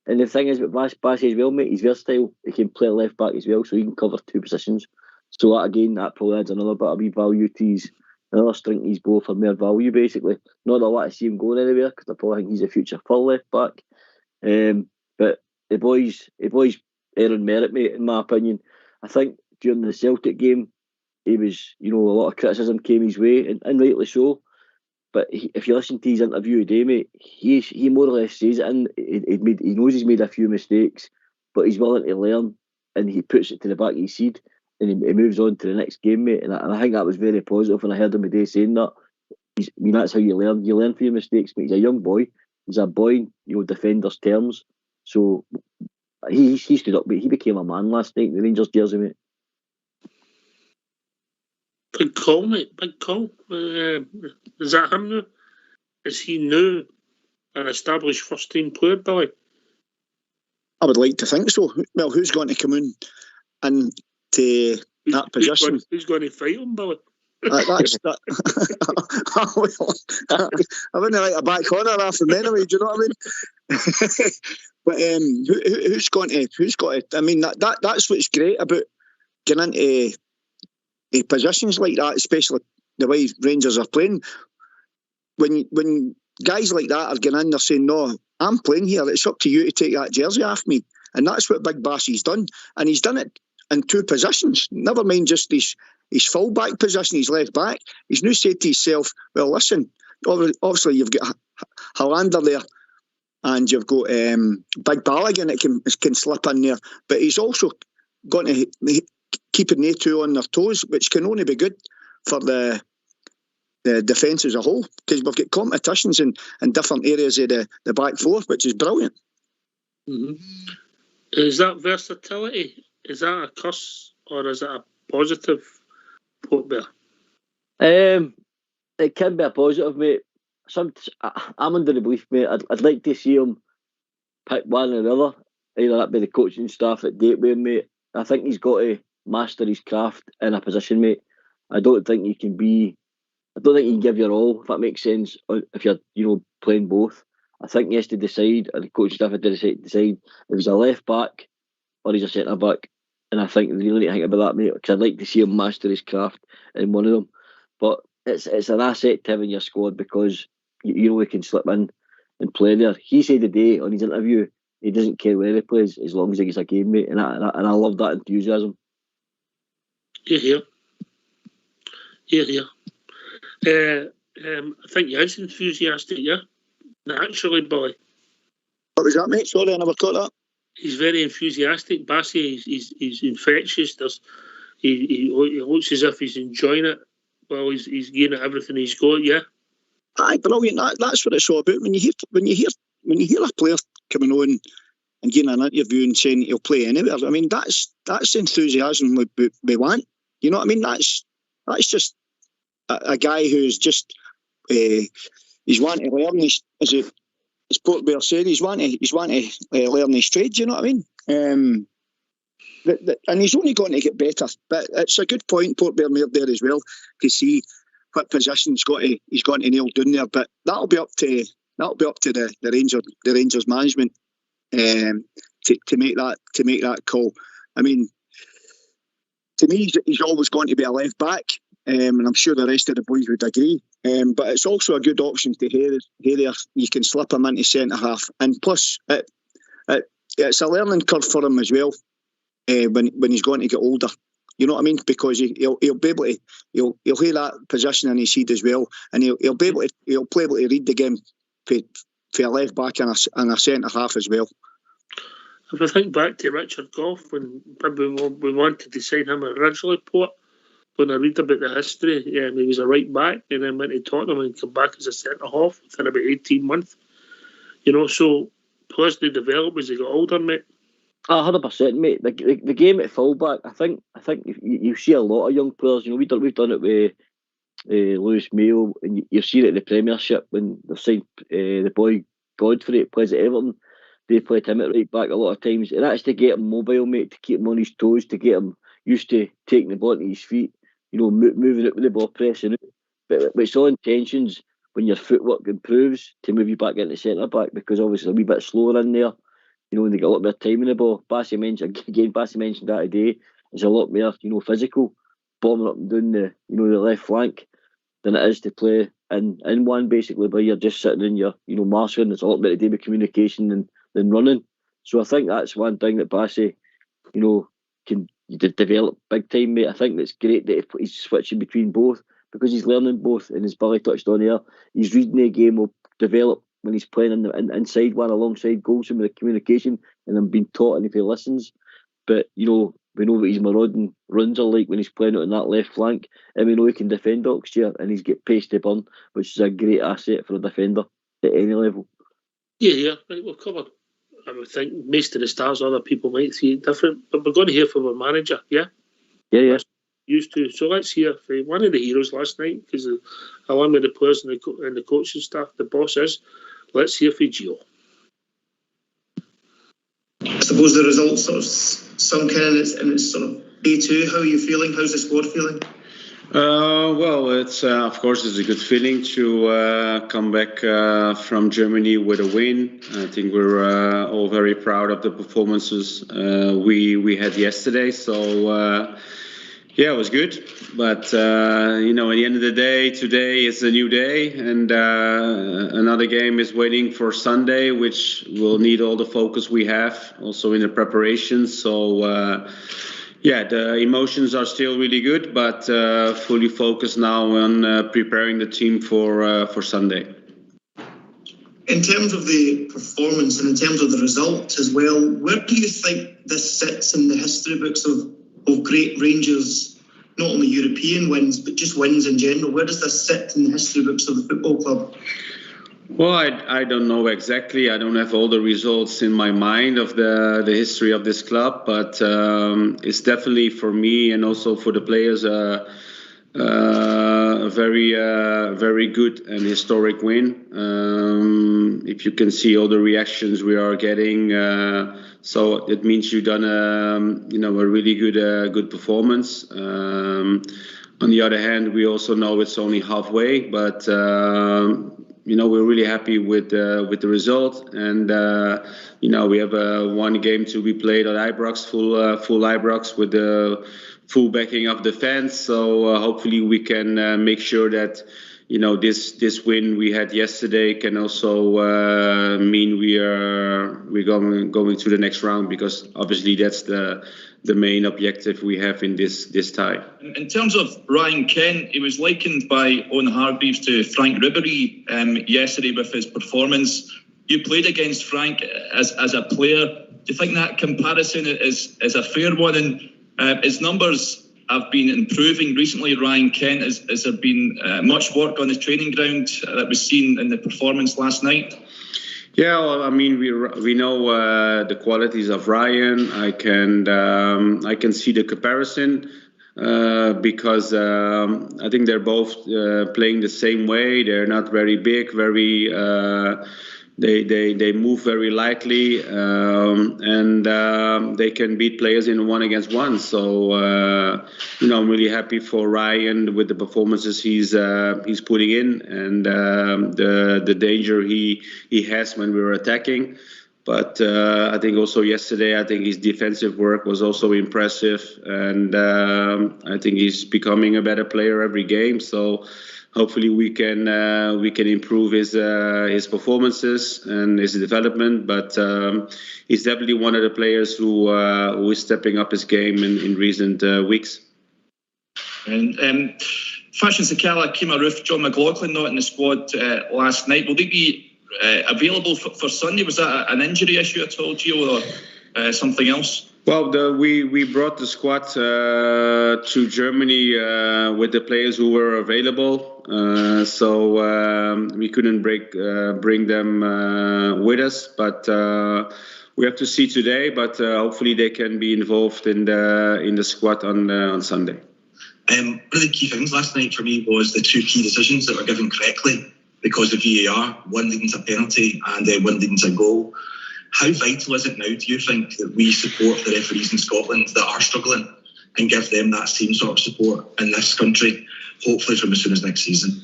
And the thing is with Bassey as well, mate, he's versatile. He can play left back as well, so he can cover two positions. So that probably adds another bit of wee value to another string to his bow for more value, basically. Not that I want to see him going anywhere, because I probably think he's a future full left back. But the boys earn merit, mate, in my opinion. I think during the Celtic game, he was, a lot of criticism came his way, and rightly so. But if you listen to his interview today, mate, he more or less says it, and he knows he's made a few mistakes, but he's willing to learn, and he puts it to the back of his seat, and he moves on to the next game, mate. And I think that was very positive when I heard him today saying that. That's how you learn. You learn from your mistakes, mate. He's a young boy, He's a boy, defender's terms. So he stood up, but he became a man last night in the Rangers jersey, mate. Big call, mate. Big call. Is that him now? Is he now an established first-team player, Billy? I would like to think so. Well, who's going to come in and to that position? Who's going to fight him, Billy? That's that. I wouldn't like a back corner off him anyway. Do you know what I mean? But who's got it? I mean, that's what's great about getting into positions like that, especially the way Rangers are playing. When guys like that are getting in, they're saying, "No, I'm playing here. It's up to you to take that jersey off me." And that's what Big Bassy's done, and he's done it in two positions. Never mind just his full-back position, his left back. He's now said to himself, well, listen, obviously you've got Hollander there and you've got Big Balogun that can slip in there, but he's also going to keeping they two on their toes, which can only be good for the defence as a whole, because we've got competitions in different areas of the back four, which is brilliant. Mm-hmm. Is that versatility, is that a curse or is it a positive, Port Bear? It can be a positive, mate. I'm under the belief, mate, I'd like to see him pick one or the other, either that be the coaching staff at Gateway, mate. I think he's got to master his craft in a position, mate. I don't think you can give your all, if that makes sense, if you're playing both. I think he has to decide, or the coaching staff has to decide if he's a left back or he's a centre back. And I think they really need to think about that, mate, because I'd like to see him master his craft in one of them. But it's an asset to have in your squad, because you know he can slip in and play there. He said today on his interview he doesn't care where he plays as long as he gets a game, mate, and I love that enthusiasm. Here. I think he is enthusiastic, yeah. Naturally, Billy. What was that, mate? Sorry, I never caught that. He's very enthusiastic. Bassey, he's infectious. He looks as if he's enjoying it. Well, he's giving it everything he's got, yeah. Aye, brilliant. That's what it's all about. When you hear a player coming on and giving an interview and saying he'll play anywhere, I mean that's the enthusiasm we want. You know what I mean? That's just a guy who's just he's wanting to learn his, as Port Bear said, he's wanting to learn his trade. You know what I mean? And he's only going to get better. But it's a good point Port Bear made there as well, to see what position he's going to nail down there. But that'll be up to the Rangers management to make that call. I mean, to me, he's always going to be a left back, and I'm sure the rest of the boys would agree. But it's also a good option to hear there. You can slip him into centre half, and plus it's a learning curve for him as well. When he's going to get older, you know what I mean? Because he'll be able to he'll hear that position in his head as well, and he'll be able to read the game for a left back and a centre half as well. If I think back to Richard Gough, when we wanted to sign him originally, Port, when I read about the history, he was a right back and then went to Tottenham and came back as a centre half within about 18 months. You know, so plus they develop as they got older, mate. 100%, mate. The game at fullback, I think you see a lot of young players. You know, we've done it with Lewis Mayo, and you've seen it in the Premiership when they've signed the boy Godfrey plays at Everton. They played him at right back a lot of times, and that's to get him mobile, mate, to keep him on his toes, to get him used to taking the ball to his feet, you know, moving it with the ball, pressing it. But it's all intentions when your footwork improves to move you back into centre back, because obviously a wee bit slower in there. You know, when they get a lot more time in the ball. Bassey mentioned that today. It's a lot more, you know, physical, bombing up and down the left flank than it is to play in one, basically, where you're just sitting in your, you know, marshalling. It's a lot better to do with communication than running. So I think that's one thing that Bassey, you know, can develop big time, mate. I think that's great that he's switching between both, because he's learning both, and as Billy touched on here, he's reading the game will develop when he's playing inside one alongside Goldson with the communication and then being taught, and if he listens. But, you know, we know what his marauding runs are like when he's playing out on that left flank, and we know he can defend Oxford, and he's got pace to burn, which is a great asset for a defender at any level. Yeah, right, we'll cover. I would think most of the stars, other people might see it different, but we're going to hear from our manager, yeah? Yeah. Used to. So let's hear from one of the heroes last night, because along with the players and the coaching staff, the boss is. Let's hear from Gio. I suppose the results sort of sunk in it's sort of day two. How are you feeling? How's the squad feeling? Well, it's of course it's a good feeling to come back from Germany with a win. I think we're all very proud of the performances we had yesterday. So yeah, it was good. But at the end of the day, today is a new day, and another game is waiting for Sunday, which will need all the focus we have, also in the preparation. So. Yeah, the emotions are still really good, but fully focused now on preparing the team for Sunday. In terms of the performance and in terms of the result as well, where do you think this sits in the history books of great Rangers, not only European wins, but just wins in general? Where does this sit in the history books of the football club? Well, I don't know exactly. I don't have all the results in my mind of the history of this club, but it's definitely for me and also for the players a very good and historic win. If you can see all the reactions we are getting, so it means you've done a really good performance. On the other hand, we also know it's only halfway, but we're really happy with the result, and we have one game to be played at Ibrox, full Ibrox with the full backing of the fans. So hopefully we can make sure that this win we had yesterday can also mean we're going to the next round, because obviously that's the main objective we have in this tie. In terms of Ryan Kent, he was likened by Owen Hargreaves to Frank Ribery yesterday with his performance. You played against Frank as a player. Do you think that comparison is a fair one? And his numbers have been improving recently. Ryan Kent, has there been much work on the training ground that was seen in the performance last night? Yeah, well, I mean, we know the qualities of Ryan. I can see the comparison because I think they're both playing the same way. They're not very big, they move very lightly, and they can beat players in 1-against-1. So I'm really happy for Ryan with the performances he's putting in, and the danger he has when we're attacking. But I think also yesterday, I think his defensive work was also impressive, and I think he's becoming a better player every game. So hopefully we can improve his performances and his development. But he's definitely one of the players who is stepping up his game in recent weeks. And Fashion Sakala, Kima Roof, John McLaughlin not in the squad last night. Will they be available for Sunday? Was that an injury issue at all, Gio, or something else? Well, we brought the squad to Germany with the players who were available, so we couldn't bring them with us. But we have to see today. But hopefully they can be involved in the squad on Sunday. One of the key things last night for me was the two key decisions that were given correctly because of VAR, one leading to a penalty and one leading to a goal. How vital is it now, do you think, that we support the referees in Scotland that are struggling and give them that same sort of support in this country, hopefully from as soon as next season?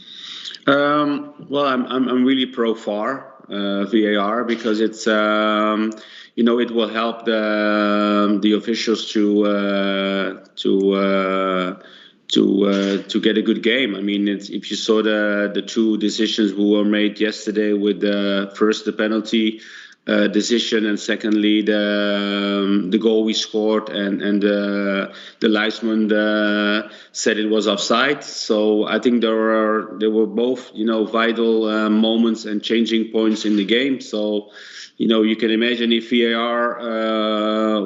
Well, I'm really pro VAR because it's it will help the officials to get a good game. I mean, if you saw the two decisions who were made yesterday, with first the penalty decision, and secondly the goal we scored, and the linesman said it was offside. So I think there were both vital moments and changing points in the game. So you can imagine if VAR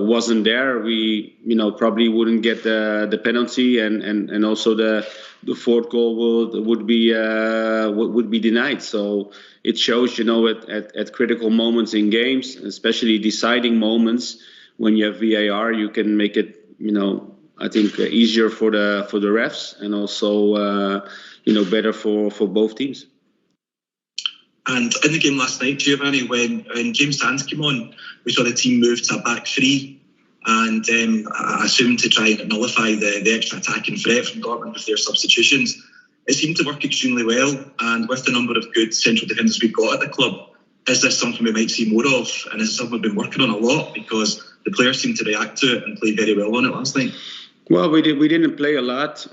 wasn't there, we probably wouldn't get the penalty and also the the fourth goal would be denied. So it shows, at critical moments in games, especially deciding moments, when you have VAR, you can make it, I think easier for the refs, and also better for both teams. And in the game last night, Giovanni, when James Sands came on, we saw the team move to a back three, and I assumed to try and nullify the extra attacking threat from Dortmund with their substitutions. It seemed to work extremely well, and with the number of good central defenders we've got at the club, is this something we might see more of? And is it something we've been working on a lot, because the players seemed to react to it and play very well on it last night? Well, we didn't play a lot.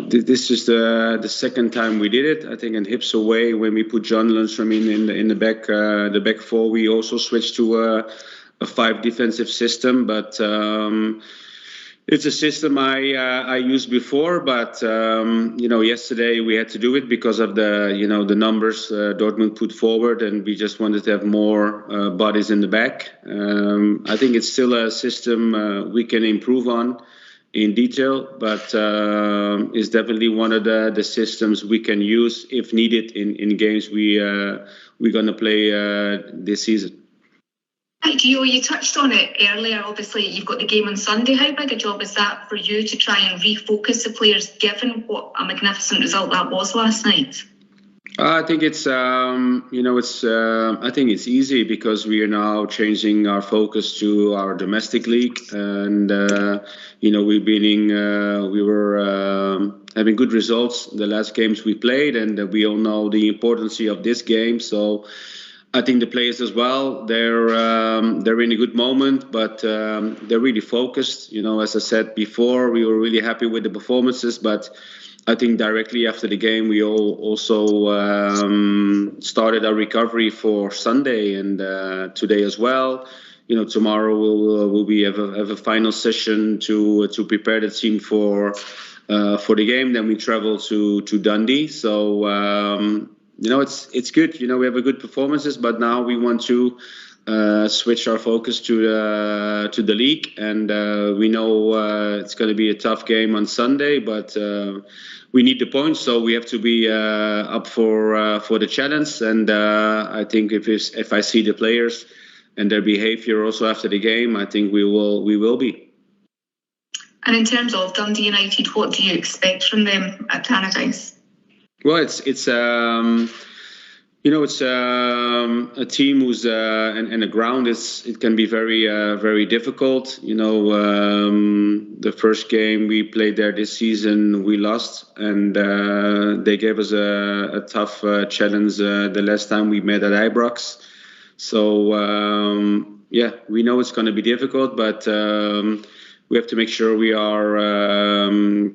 This is the second time we did it. I think in Hips away, when we put John Lundstrom in the back four, we also switched to a 5 defensive system. But it's a system I used before. But yesterday we had to do it because of the numbers Dortmund put forward, and we just wanted to have more bodies in the back. I think it's still a system we can improve on in detail, but it's definitely one of the systems we can use if needed in games we're going to play this season. Hi, Gio, you touched on it earlier. Obviously, you've got the game on Sunday. How big a job is that for you to try and refocus the players, given what a magnificent result that was last night? I think it's I think it's easy because we are now changing our focus to our domestic league, and we were having good results the last games we played, and we all know the importance of this game. So I think the players as well, they're in a good moment, but they're really focused. As I said before, we were really happy with the performances, but I think directly after the game, we all also started our recovery for Sunday, and today as well. Tomorrow we'll have a final session to prepare the team for the game. Then we travel to Dundee. So it's good. We have a good performances, but now we want to switch our focus to the league, and we know it's going to be a tough game on Sunday, but we need the points, so we have to be up for the challenge. And I think if I see the players and their behaviour also after the game, I think we will be. And in terms of Dundee United, what do you expect from them at Tannadice? Well, it's a team who's and the ground it can be very difficult. The first game we played there this season we lost, and they gave us a tough challenge the last time we met at Ibrox. So we know it's going to be difficult, but we have to make sure we are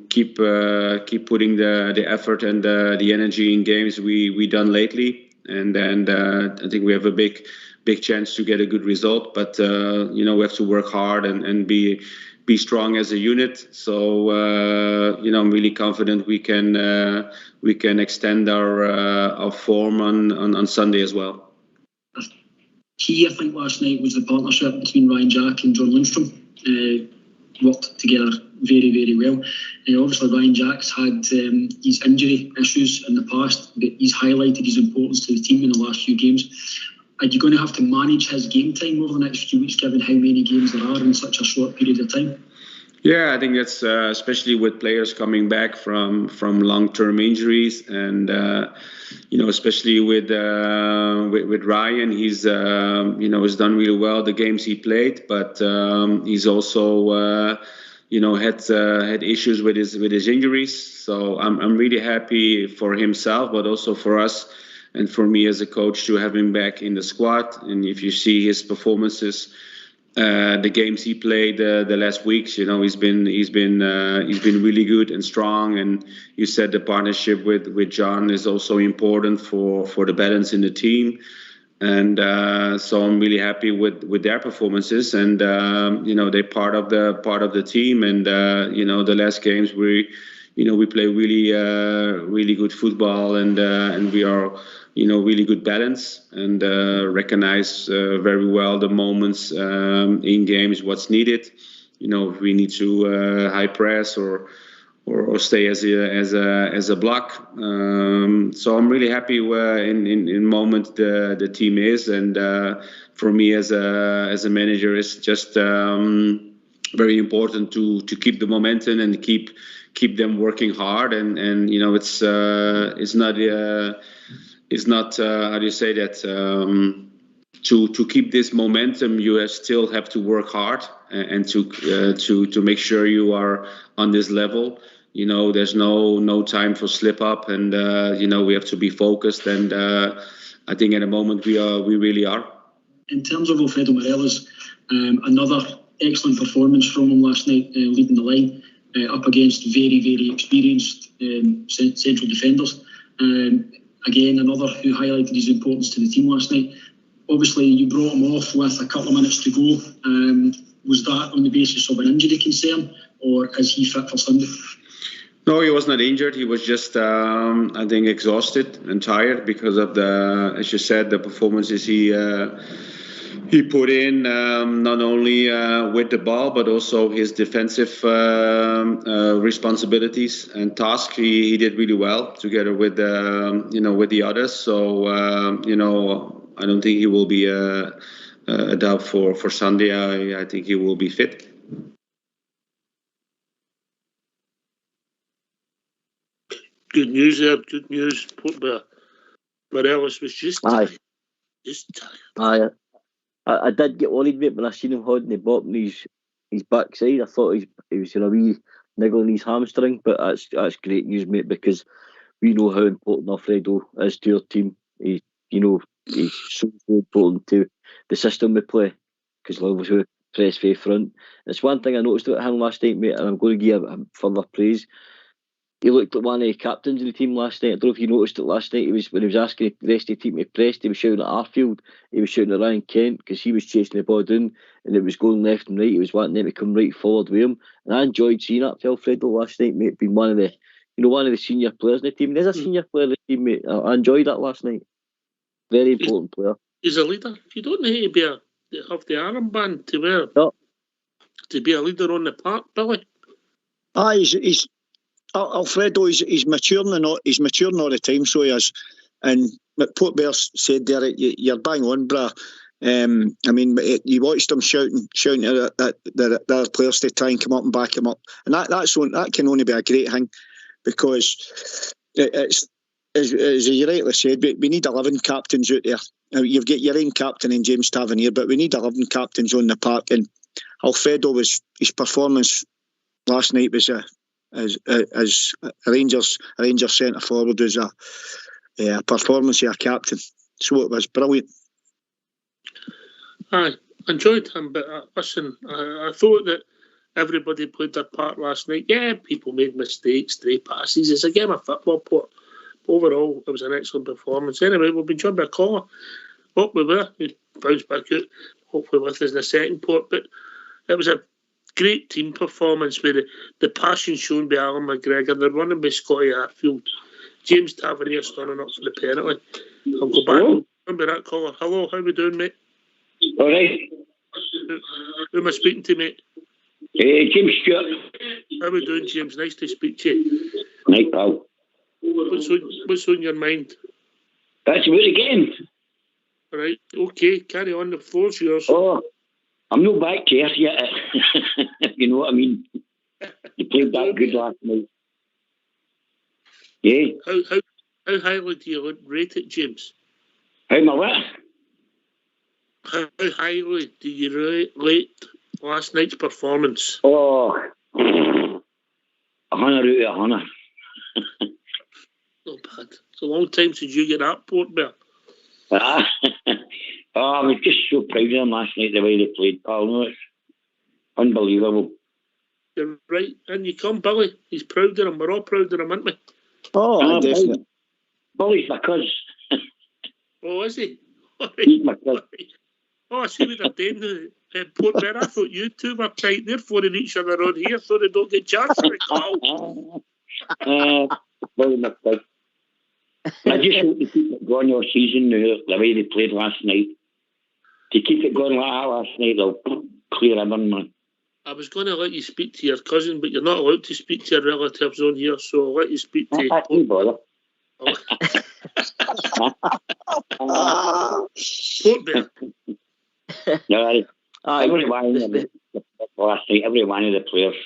keep putting the effort and the energy in games we done lately. And I think we have a big chance to get a good result, but we have to work hard and be strong as a unit. So I'm really confident we can extend our form on Sunday as well. Key, I think, last night was the partnership between Ryan Jack and John Lundstrom. Worked together very well. Obviously Ryan Jack's had his injury issues in the past, but he's highlighted his importance to the team in the last few games. Are you going to have to manage his game time over the next few weeks, given how many games there are in such a short period of time? Yeah, I think that's especially with players coming back from long-term injuries, and especially with Ryan, he's has done really well the games he played, but he's also had issues with his injuries. So I'm really happy for himself, but also for us and for me as a coach to have him back in the squad. And if you see his performances, the games he played the last weeks, he's been really good and strong. And you said the partnership with John is also important for the balance in the team. And so I'm really happy with their performances. And they're part of the team. And the last games we play really good football, and we are really good balance, and recognize very well the moments in games, what's needed. If we need to high press or or stay as a block. So I'm really happy in moment the team is, and for me as a manager, it's just very important to keep the momentum and keep them working hard, and you know it's not how do you say that. To keep this momentum, you still have to work hard and to make sure you are on this level. You know, there's no time for slip up, and you know we have to be focused. And I think at the moment we really are. In terms of Alfredo Morelos, another excellent performance from him last night, leading the line up against very experienced central defenders. Again, another who highlighted his importance to the team last night. Obviously, you brought him off with a couple of minutes to go. Was that on the basis of an injury concern, or is he fit for Sunday? No, he was not injured. He was just, I think, exhausted and tired because of as you said, the performances he put in, not only with the ball, but also his defensive responsibilities and tasks. He did really well together with with the others. So I don't think he will be a doubt for Sunday. I think he will be fit. Good news there. Good news. Morelos was just tired. Aye. I did get worried, mate, when I seen him holding the bottom of his backside. I thought he was in a wee niggle in his hamstring, but that's great news, mate, because we know how important Alfredo is to our team. He's so important to the system we play, because obviously we press for front. It's one thing I noticed about him last night, mate, and I'm going to give him further praise. He looked like one of the captains of the team last night. I don't know if you noticed it last night. When he was asking the rest of the team to press, he was shouting at Arfield, he was shouting at Ryan Kent, because he was chasing the ball down and it was going left and right. He was wanting them to come right forward with him. And I enjoyed seeing that for Alfredo last night, mate, being one of the senior players in the team. There's a senior player in the team, mate. I enjoyed that last night. Very important player. He's a leader. You don't need to have the armband to wear to be a leader on the park, Billy. He's Alfredo. He's maturing all the time, so he is. And what Port Bear said there, you're bang on, brah. I mean, you watched him shouting at the other players to try and come up and back him up, and that can only be a great thing, because it's as you rightly said, we need 11 captains out there. Now, you've got your own captain in James Tavernier, but we need 11 captains on the park. And Alfredo his performance last night was as Rangers centre forward was a performance of a captain. So it was brilliant. I enjoyed him, but listen, I thought that everybody played their part last night. Yeah, people made mistakes, stray passes. It's a game of football, Port. Overall, it was an excellent performance. Anyway, we've been joined by a caller. We were. He bounced back out, hopefully with us in the second, Port. But it was a great team performance with the passion shown by Alan McGregor, the running by Scotty Arfield, James Tavernier standing up for the penalty. I'll go back and be that caller. Hello, how we doing, mate? All right. Who am I speaking to, mate? James Stewart. How we doing, James? Nice to speak to you. Right, pal. What's on your mind? That's about the game. Right, okay, carry on, the floor's yours. Oh, I'm not back to earth yet. You know what I mean? You played that good last night. Yeah. How highly do you rate it, James? How my what? How highly do you rate last night's performance? Oh, 100 out of 100. Not bad. It's a long time since you get that, Port Bear. I was just so proud of them last night, the way they played, pal. No, it's unbelievable. You're right. And you come, Billy. He's proud of him. We're all proud of him, aren't we? Oh, definitely. Billy's my cuz. Oh, is he? He's my cuz. Oh, I see what they're doing. Port Bear, I thought you two were tight. They're phoning each other on here so they don't get charged for the call. Billy, my cuz. I just hope to keep it going all season now, the way they played last night. To keep it going like that last night, they'll clear everyone, man. I was going to let you speak to your cousin, but you're not allowed to speak to your relatives on here, so I'll let you speak to... Don't bother. Port Bear. No, every one of the last night, every one of the players.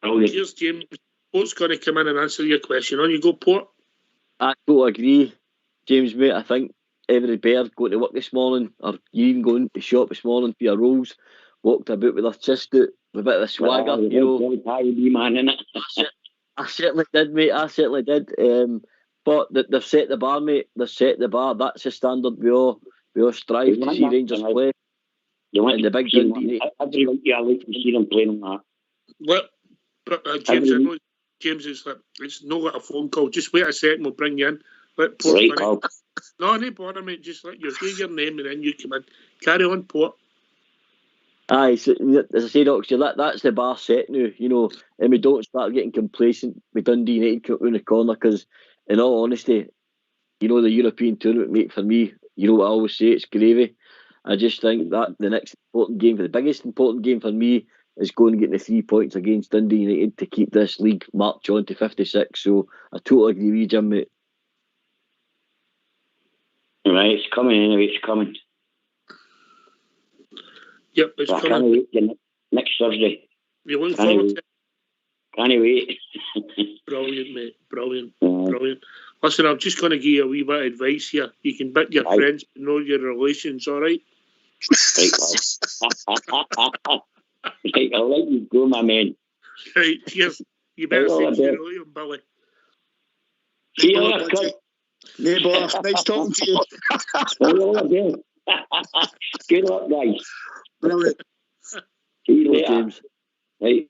Here's James. Port's going to come in and answer your question. On you go, Port. I totally agree, James, mate. I think every bear going to work this morning, or you even going to shop this morning for your rolls, walked about with their chest out, with a bit of a swagger, you know. I certainly did, mate. I certainly did. But they've set the bar, mate. They've set the bar. That's the standard we all strive to see Rangers play. You want the big Dundee. Every week you like to see them playing on that. Well, James, I know James is like, it's not like a phone call. Just wait a second, we'll bring you in. Let Port right, Carl. No, no bother, mate. Just let you say your name and then you come in. Carry on, Port. Aye, so, as I said, Oxy, that's the bar set now, you know, and we don't start getting complacent with Dundee United around the corner, because, in all honesty, you know, the European tournament, mate, for me, you know what I always say, it's gravy. I just think that the next important game, the biggest important game for me, is going and getting the 3 points against Dundee United to keep this league march on to 56. So I totally agree with you, Jim, mate. Right, it's coming anyway, it's coming. Yep, it's coming. Can't wait next Thursday. You're looking forward to it? Can't wait. Brilliant, mate. Brilliant. Brilliant. Listen, I'm just going to give you a wee bit of advice here. You can bet your friends but know your relations, all right? Right, right, I'll let you go, my man. Right, cheers. You better say cheerio, Billy. See you later, Chris. Neighbour, nice talking to you. Good luck, guys. Brilliant. See you later, James. Right.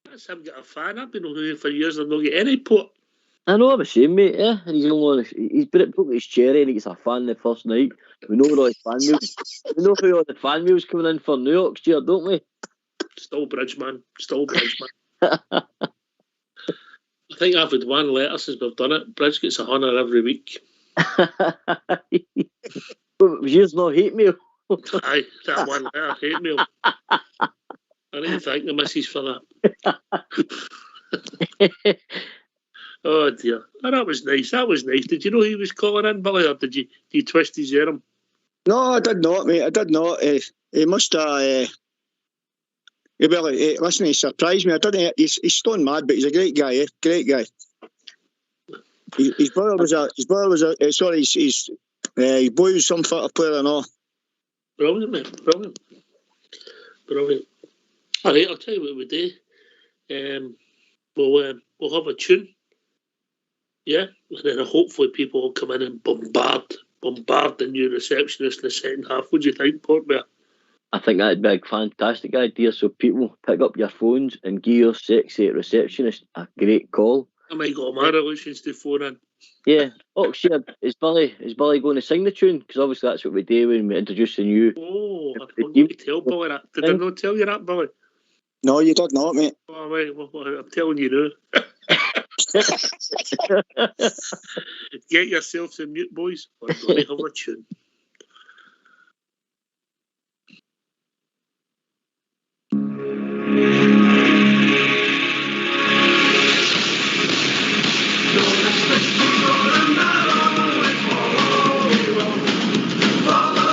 That's him get a fan. I've been on here for years and not get any Port. I know, I'm ashamed, mate, yeah. And he's broke his cherry and he gets a fan the first night. We know all his fan meals. We know who all the fan meals coming in for New York's year, don't we? Still Bridge, man. Still Bridge, man. I think I've had one letter since we've done it. Bridge gets a $100 every week. Was yours not hate mail? Aye, that one letter, hate mail. I need to thank the missus for that. Oh dear. Oh, that was nice. That was nice. Did you know he was calling in, Billy, or did you twist his arm? No, I did not, mate. I did not. He must have... listen, he surprised me. I didn't. He's stone mad, but he's a great guy. Great guy. His brother was his boy was some sort of player and all. Brilliant, mate. Brilliant. Brilliant. All right, I'll tell you what we do. We'll have a tune. Yeah, and then hopefully people will come in and bombard the new receptionist in the second half. What do you think, Portbear? I think that'd be a fantastic idea. So people pick up your phones and give your sexy receptionist a great call. I might go my relations to phone in. Yeah. Oh, sure. Is Billy going to sing the tune? Because obviously that's what we do when we introduce a new. Oh, I forgot to tell Billy that. Did I not tell you that, Billy? No, you did not, mate. Oh, right. Well, I'm telling you now. Get yourselves a mute, boys. We're going to have a tune. Follow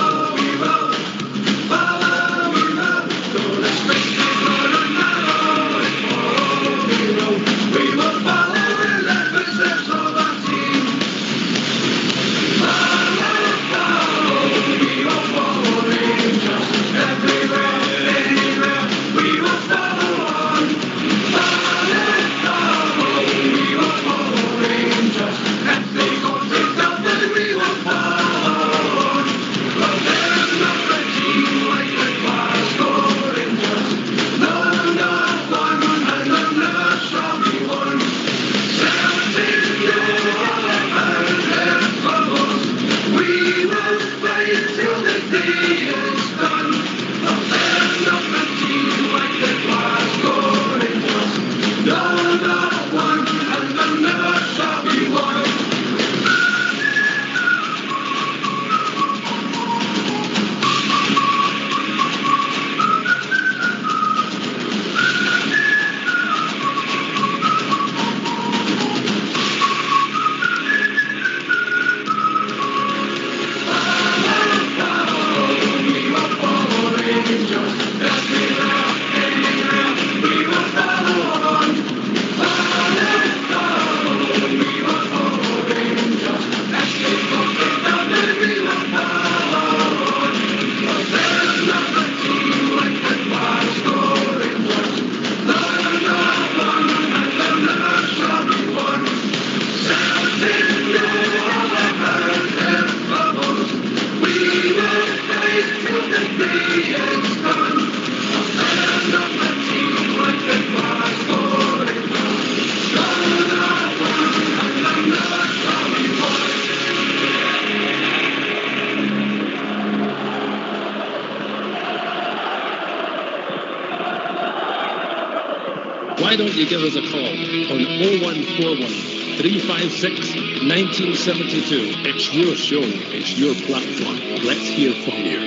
Why don't you give us a call on 0141 356 1972? It's your show, it's your platform. Let's hear from you.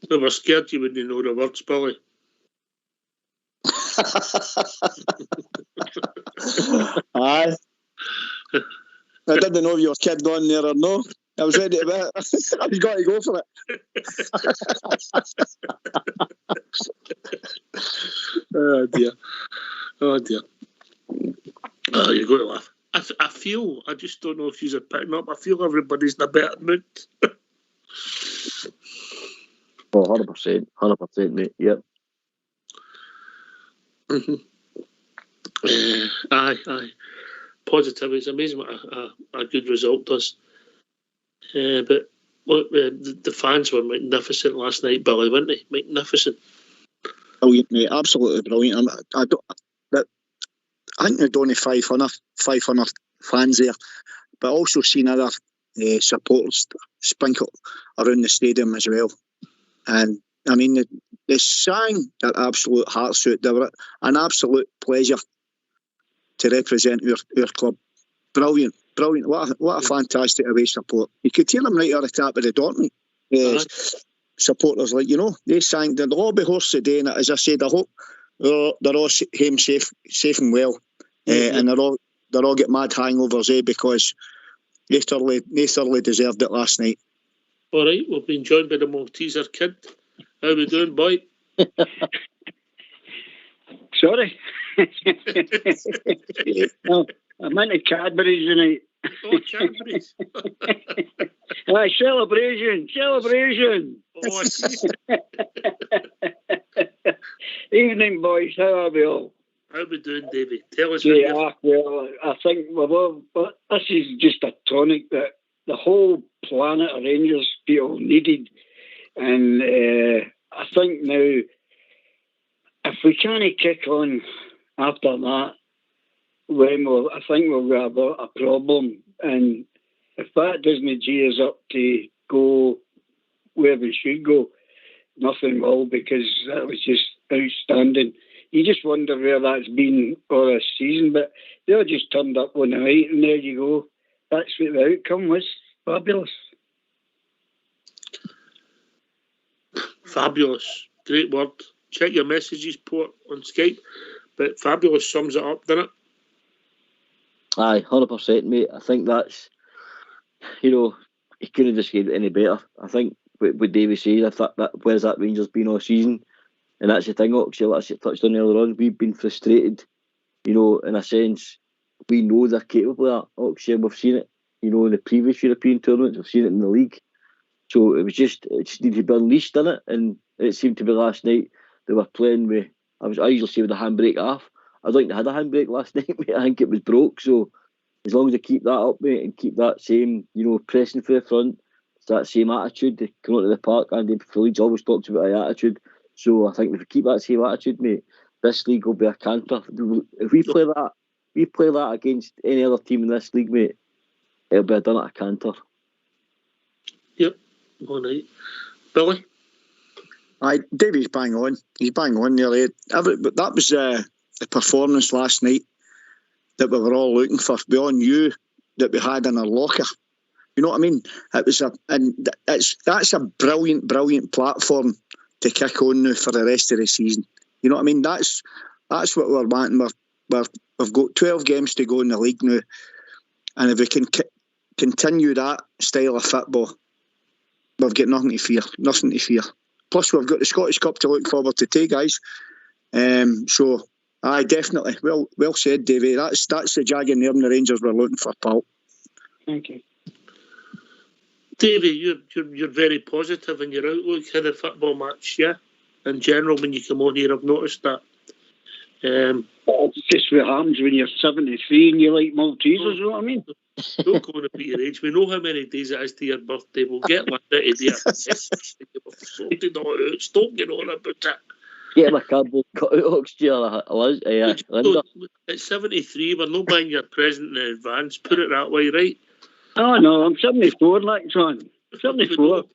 We were scared you wouldn't know the words, Billy. Aye. I didn't know if your kid gone there or no. I was ready to bet. I was going to go for it. Oh dear. Oh dear. Oh, you're going to laugh. I feel, I just don't know if you're picking up, I feel everybody's in a better mood. Oh, 100%. 100%, mate. Yep. Aye. Positive. It's amazing what a good result does. But look, the fans were magnificent last night, Billy, weren't they? Magnificent. Brilliant, mate. Absolutely brilliant. I think there's only 500 fans there, but also seen other supporters sprinkled around the stadium as well. And I mean, they sang their absolute hearts out. They were an absolute pleasure to represent our club. Brilliant. What a fantastic away support. You could hear them right at the top of the Dortmund supporters, like, you know, they sang the lobby horse today, and as I said, I hope they're all home safe and well, and they're all get mad hangovers, because they thoroughly deserved it last night. All right, we've been joined by the Malteser kid. How we doing, boy? Sorry. No, I'm into Cadbury's tonight. Oh, Cadbury's. Celebration. Oh, I see. Evening, boys. How are we all? How we doing, Davey? Tell us. Yeah, well, I think this is just a tonic that the whole planet of Rangers people needed. And I think now, if we can't kick on after that, I think we've got a problem. And if that doesn't gee us up to go where we should go, nothing will, because that was just outstanding. You just wonder where that's been all this season, but they all just turned up one night, and there you go. That's what the outcome was. Fabulous. Fabulous. Great word. Check your messages, Port, on Skype. But fabulous sums it up, doesn't it? Aye, 100%, mate. I think that's, you couldn't have described it any better. I think what Davey said, where's that Rangers been all season? And that's the thing, Oxley, as you touched on earlier on, we've been frustrated, in a sense. We know they're capable of that, Oxley. We've seen it, in the previous European tournaments, we've seen it in the league. So it just needed to be unleashed, didn't it? And it seemed to be last night they were playing with, I usually say with the handbrake off. I don't think they had a handbrake last night, mate. I think it was broke. So as long as they keep that up, mate, and keep that same, pressing for the front, it's that same attitude. They come out to the park, and Phillips always talks about the attitude. So I think if we keep that same attitude, mate, this league will be a canter. If we play that against any other team in this league, mate, it'll be done at a canter. Yep. All right. Billy? Aye, Davey's bang on. He's bang on nearly. But that was the performance last night that we were all looking for. We all knew that we had in our locker. You know what I mean? That's a brilliant platform to kick on now for the rest of the season. You know what I mean? That's what we're wanting. We've got 12 games to go in the league now, and if we can continue that style of football, we've got nothing to fear. Nothing to fear. Plus, we've got the Scottish Cup to look forward to too, guys. So, aye, definitely. Well said, Davey. That's the Jagging there and the Rangers we're looking for, pal. Thank you. Davey, you're very positive in your outlook for the football match, yeah? In general, when you come on here, I've noticed that. It's just what happens when you're 73 and you like Maltesers, you know what I mean? Don't go on about your age. We know how many days it is to your birthday. We'll get Linda to do it. Stop getting on about it. Get my cardboard cut out, Oxtear, Liz. Linda. At 73, we're not buying your present in advance. Put it that way, right? Oh, no, I'm 74, like, John. 74.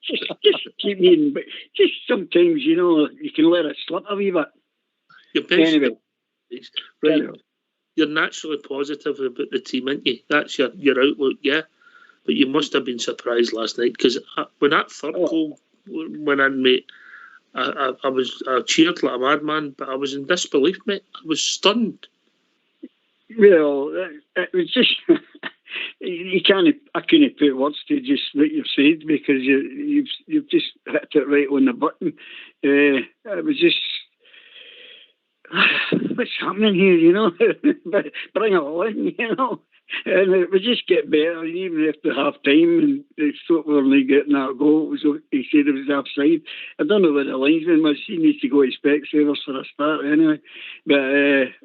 just keep me in, but just sometimes, you know, you can let it slip a wee bit. Anyway. Right. You're naturally positive about the team, aren't you? That's your outlook, yeah? But you must have been surprised last night, because when that third goal went in, mate, I cheered like a madman, but I was in disbelief, mate. I was stunned. Well, it was just... I couldn't put words to just what you've said, because you've just hit it right on the button. It was just... What's happening here, you know? Bring it on, you know? And it would just get better, even after half time, and they thought we were only getting that goal. He said it was offside. I don't know what the linesman was. He needs to go to Specsavers for a start anyway. But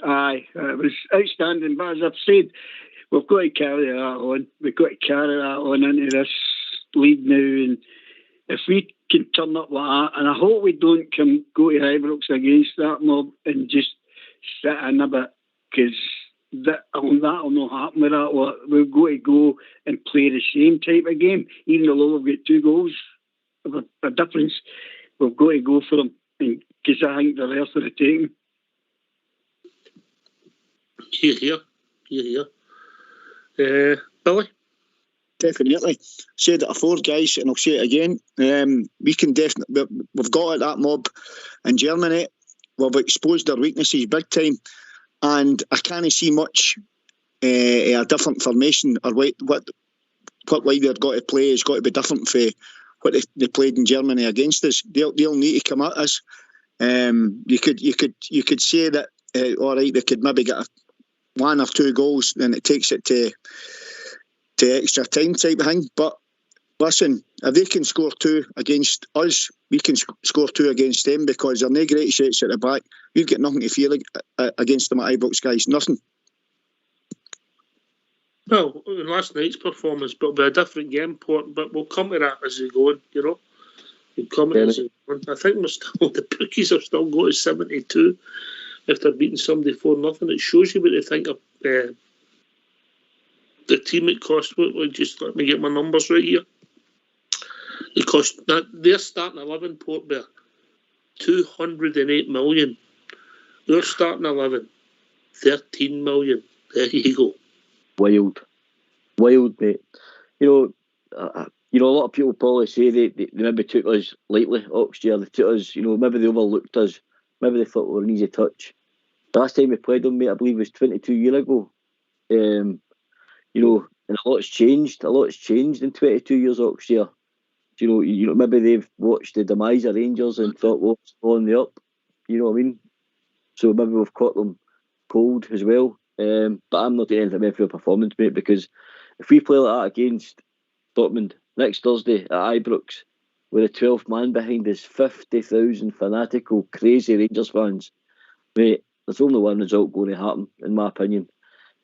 aye, it was outstanding. But as I've said, we've got to carry that on. We've got to carry that on into this league now. And if we can turn up like that, and I hope we don't go to Ibrox against that mob and just sit in a bit, because that'll not happen with that. We've got to go and play the same type of game, even though we've got 2 goals of a difference. We've got to go for them, because I think they're there for the taking. Here. Billy? Definitely. Said it before, guys, and I'll say it again. We can definitely... We've got at that mob in Germany. We've exposed their weaknesses big time. And I can't see much a different formation, or what way they've got to play has got to be different for what they played in Germany against us. They'll need to come at us. You could say that all right, they could maybe get 1 or 2 goals, and it takes it to extra time type of thing. But listen, if they can score 2 against us, we can score 2 against them, because they're no great shots at the back. We've got nothing to fear against them at Ibrox, guys. Nothing. Well, last night's performance, but it'll be a different game, Port, but we'll come to that as we go on, you know. We'll come to it as we go on. I think the bookies are still going to 72 if they're beating somebody 4-0. It shows you what they think of the team it cost. Just let me get my numbers right here. It cost their starting 11, Port Bear, 208 million. Their starting 11, 13 million. There you go. Wild, mate. You know, a lot of people probably say they maybe took us lightly, Oxtear. They took us, maybe they overlooked us. Maybe they thought we were an easy touch. The last time we played them, mate, I believe it was 22 years ago. And a lot's changed. A lot's changed in 22 years, Oxtear. Maybe they've watched the demise of Rangers and thought, well, it's on the up. You know what I mean? So maybe we've caught them cold as well. But I'm not doing anything for a performance, mate, because if we play like that against Dortmund next Thursday at Ibrox, with a 12th man behind us, 50,000 fanatical, crazy Rangers fans, mate, there's only one result going to happen, in my opinion.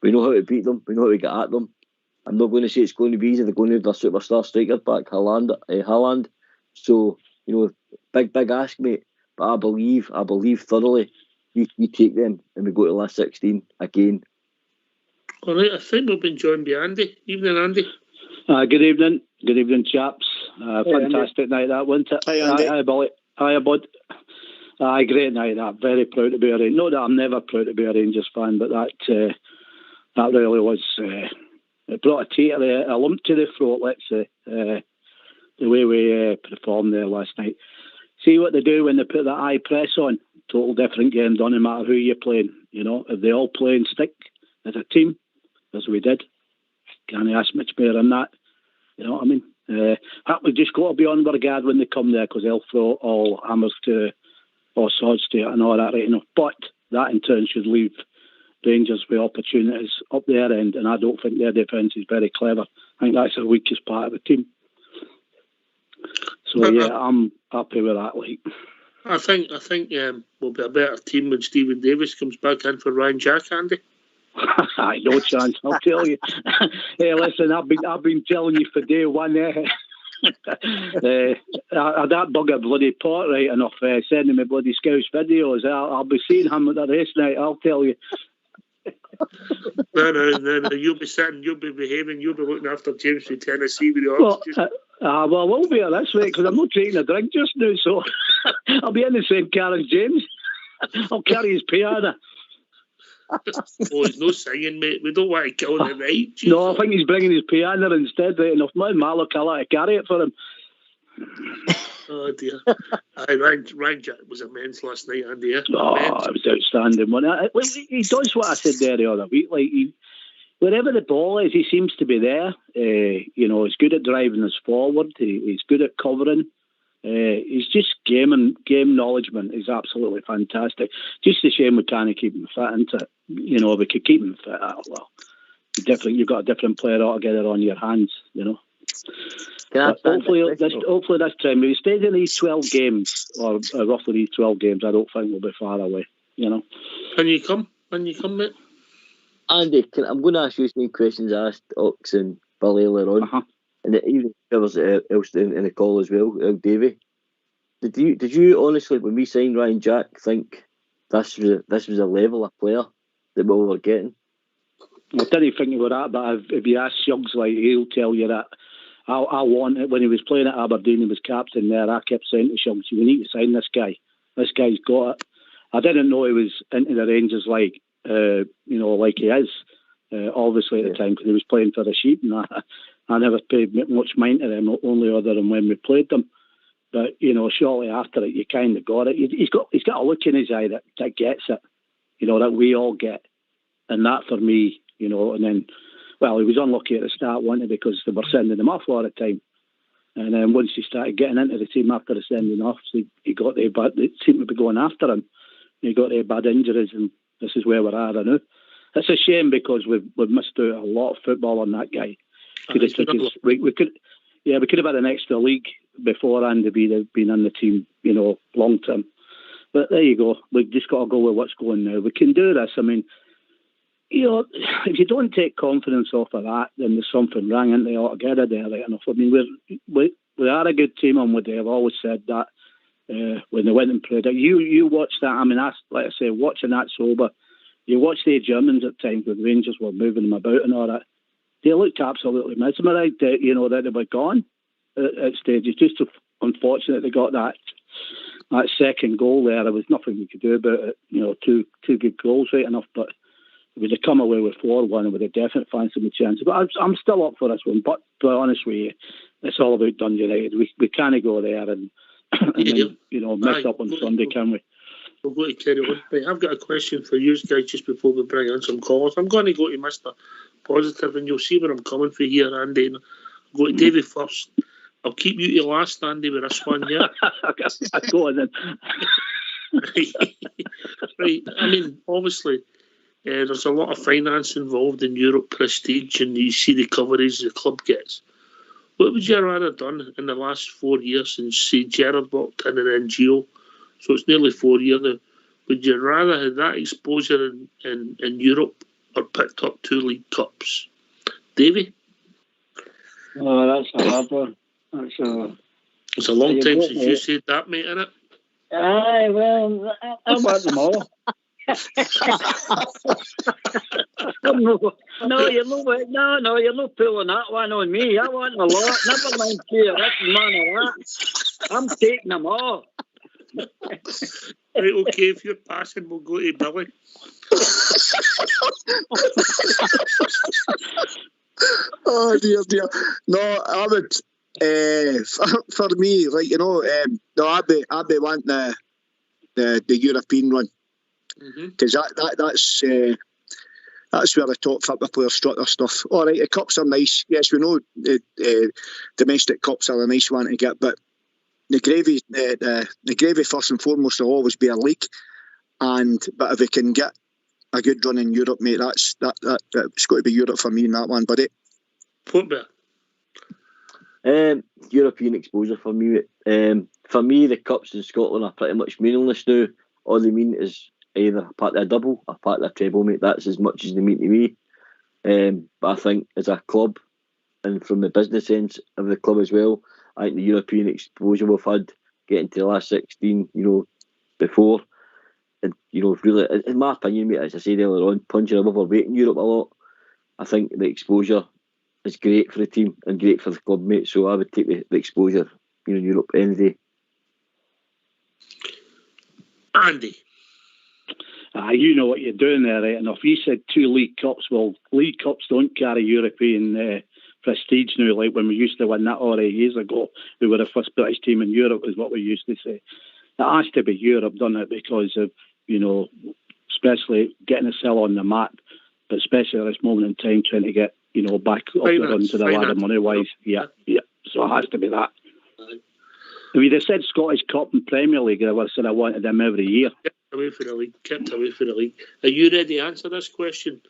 We know how to beat them. We know how to get at them. I'm not going to say it's going to be easy. They're going to have their superstar striker back, Haaland. So, big ask, mate. But I believe thoroughly we take them and we go to the last 16 again. All right, I think we've been joined by Andy. Evening, Andy. Good evening, chaps. Fantastic night that, wasn't it? Hi, Andy. Hi, Billy. Hi, bud. Great night that. Very proud to be a Rangers. Not that I'm never proud to be a Rangers fan, but that really was. It brought a lump to the throat, let's say, the way we performed there last night. See what they do when they put that high press on. Total different game, doesn't matter who you're playing. If they all play and stick as a team, as we did, can't ask much better than that. You know what I mean? We just got to be on our guard when they come there, because they'll throw all hammers to or swords to it and all that, right enough. But that in turn should leave Rangers with opportunities up their end, and I don't think their defence is very clever. I think that's the weakest part of the team. So yeah, I'm happy with that. Like, I think we'll be a better team when Stephen Davis comes back in for Ryan Jack, Andy. No chance, I'll tell you. Hey, listen, I've been telling you for day one. That bugger bloody pot right enough sending me bloody Scouts videos. I'll be seeing him at the race night, I'll tell you. No, you'll be sitting, you'll be behaving, you'll be looking after James from Tennessee with the oxygen. Well, I will be at this week, because I'm not taking a drink just now, so I'll be in the same car as James. I'll carry his piano. Oh, he's no singing, mate. We don't want to kill the night. Jesus. No, I think he's bringing his piano instead, right enough. My Mallock, I'll have to carry it for him. Oh dear. Ryan Jack was immense last night, Andy. It was outstanding. He does what I said there the other week. Like, wherever the ball is, he seems to be there. He's good at driving us forward. He's good at covering. He's just game knowledgement is absolutely fantastic. Just a shame we can't keep him fit into it. If we could keep him fit, well, you've got a different player altogether on your hands, Hopefully this time, if he stays in these 12 games, or roughly these 12 games, I don't think we'll be far away, Can you come, mate? Andy, I'm going to ask you some questions I asked Ox and Bill earlier on. And it even covers else in the call as well, Davey. Did you honestly, when we signed Ryan Jack, think this was a level of player that we were getting? I didn't think we were that, but if you ask Suggs, like, he'll tell you that. I want it. When he was playing at Aberdeen, he was captain there. I kept saying to Suggs, we need to sign this guy. This guy's got it. I didn't know he was into the Rangers like he is. Obviously at the time, because he was playing for the Sheep, and I never paid much mind to them, only other than when we played them. But shortly after it, you kind of got it. He's got a look in his eye that gets it, that we all get, and that for me, And then, well, he was unlucky at the start, wasn't he, because they were sending him off all the time. And then once he started getting into the team after the sending off, he got the bad. It seemed to be going after him. He got the bad injuries, and this is where we're at now. It's a shame, because we've missed out a lot of football on that guy. We could have had an extra league beforehand to be been in the team, long term. But there you go. We've just got to go with what's going now. We can do this. I mean, if you don't take confidence off of that, then there's something wrong in there altogether there, right enough. I mean, we are a good team, and they've always said that when they went and played it. You watch that. I mean, like I say, watching that sober. You watch the Germans at times when Rangers were moving them about and all that. They looked absolutely mesmerised, that they were gone at stages. Just unfortunate they got that second goal there. There was nothing we could do about it. Two good goals, right enough. But we'd have come away with 4-1 and we'd have definitely fancied the chance. But I'm still up for this one. But to be honest with you, it's all about Dundee United. We can't go there and then, mess up on Sunday, can we? We're going to carry on. Right, I've got a question for you guys just before we bring in some callers. I'm going to go to Mr. Positive, and you'll see where I'm coming from here, Andy. And I'll go to Davey first. I'll keep you to last, Andy, with this one here. Go on then. Right. I mean, obviously, there's a lot of finance involved in Europe prestige, and you see the coverage the club gets. What would you rather done in the last 4 years since, say, Gerrard walked in and then Gio? So it's nearly 4 years now. Would you rather have that exposure in Europe or picked up 2 League Cups? Davey? Oh, that's a hard one. It's a long time since you said that, mate, innit? Aye, well, I want them all. No, you're not pulling that one on me. I want a lot. Never mind here, that's none of that. I'm taking them all. Right, okay, if you're passing, we'll go to Billy. Oh dear. No, I would. For me, like I'd be wanting the European one, because That's where the top football players strut their stuff. All right, the cups are nice. Yes, we know domestic cups are a nice one to get, but the gravy first and foremost will always be a league. But if we can get a good run in Europe, mate, that's got to be Europe for me in that one, buddy. Football. European exposure for me. For me, the cups in Scotland are pretty much meaningless now. All they mean is either a part of a double or part of a treble, mate. That's as much as they mean to me. But I think as a club, and from the business sense of the club as well, I think the European exposure we've had, getting to the last 16, before, and really, in my opinion, mate, as I said earlier on, punching above our weight in Europe a lot. I think the exposure is great for the team and great for the club, mate. So I would take the exposure, in Europe any day. Andy. You know what you're doing there, right enough. You said 2 League Cups. Well, League Cups don't carry European prestige now, like when we used to win that all 8 years ago. We were the first British team in Europe, is what we used to say. It has to be Europe, doesn't it? Because of, especially getting a sell on the map, but especially at this moment in time, trying to get, back up the run to the ladder money-wise. Yeah. So it has to be that. If you'd have said Scottish Cup and Premier League, I would have said I wanted them every year. Kept away for the league. Are you ready to answer this question?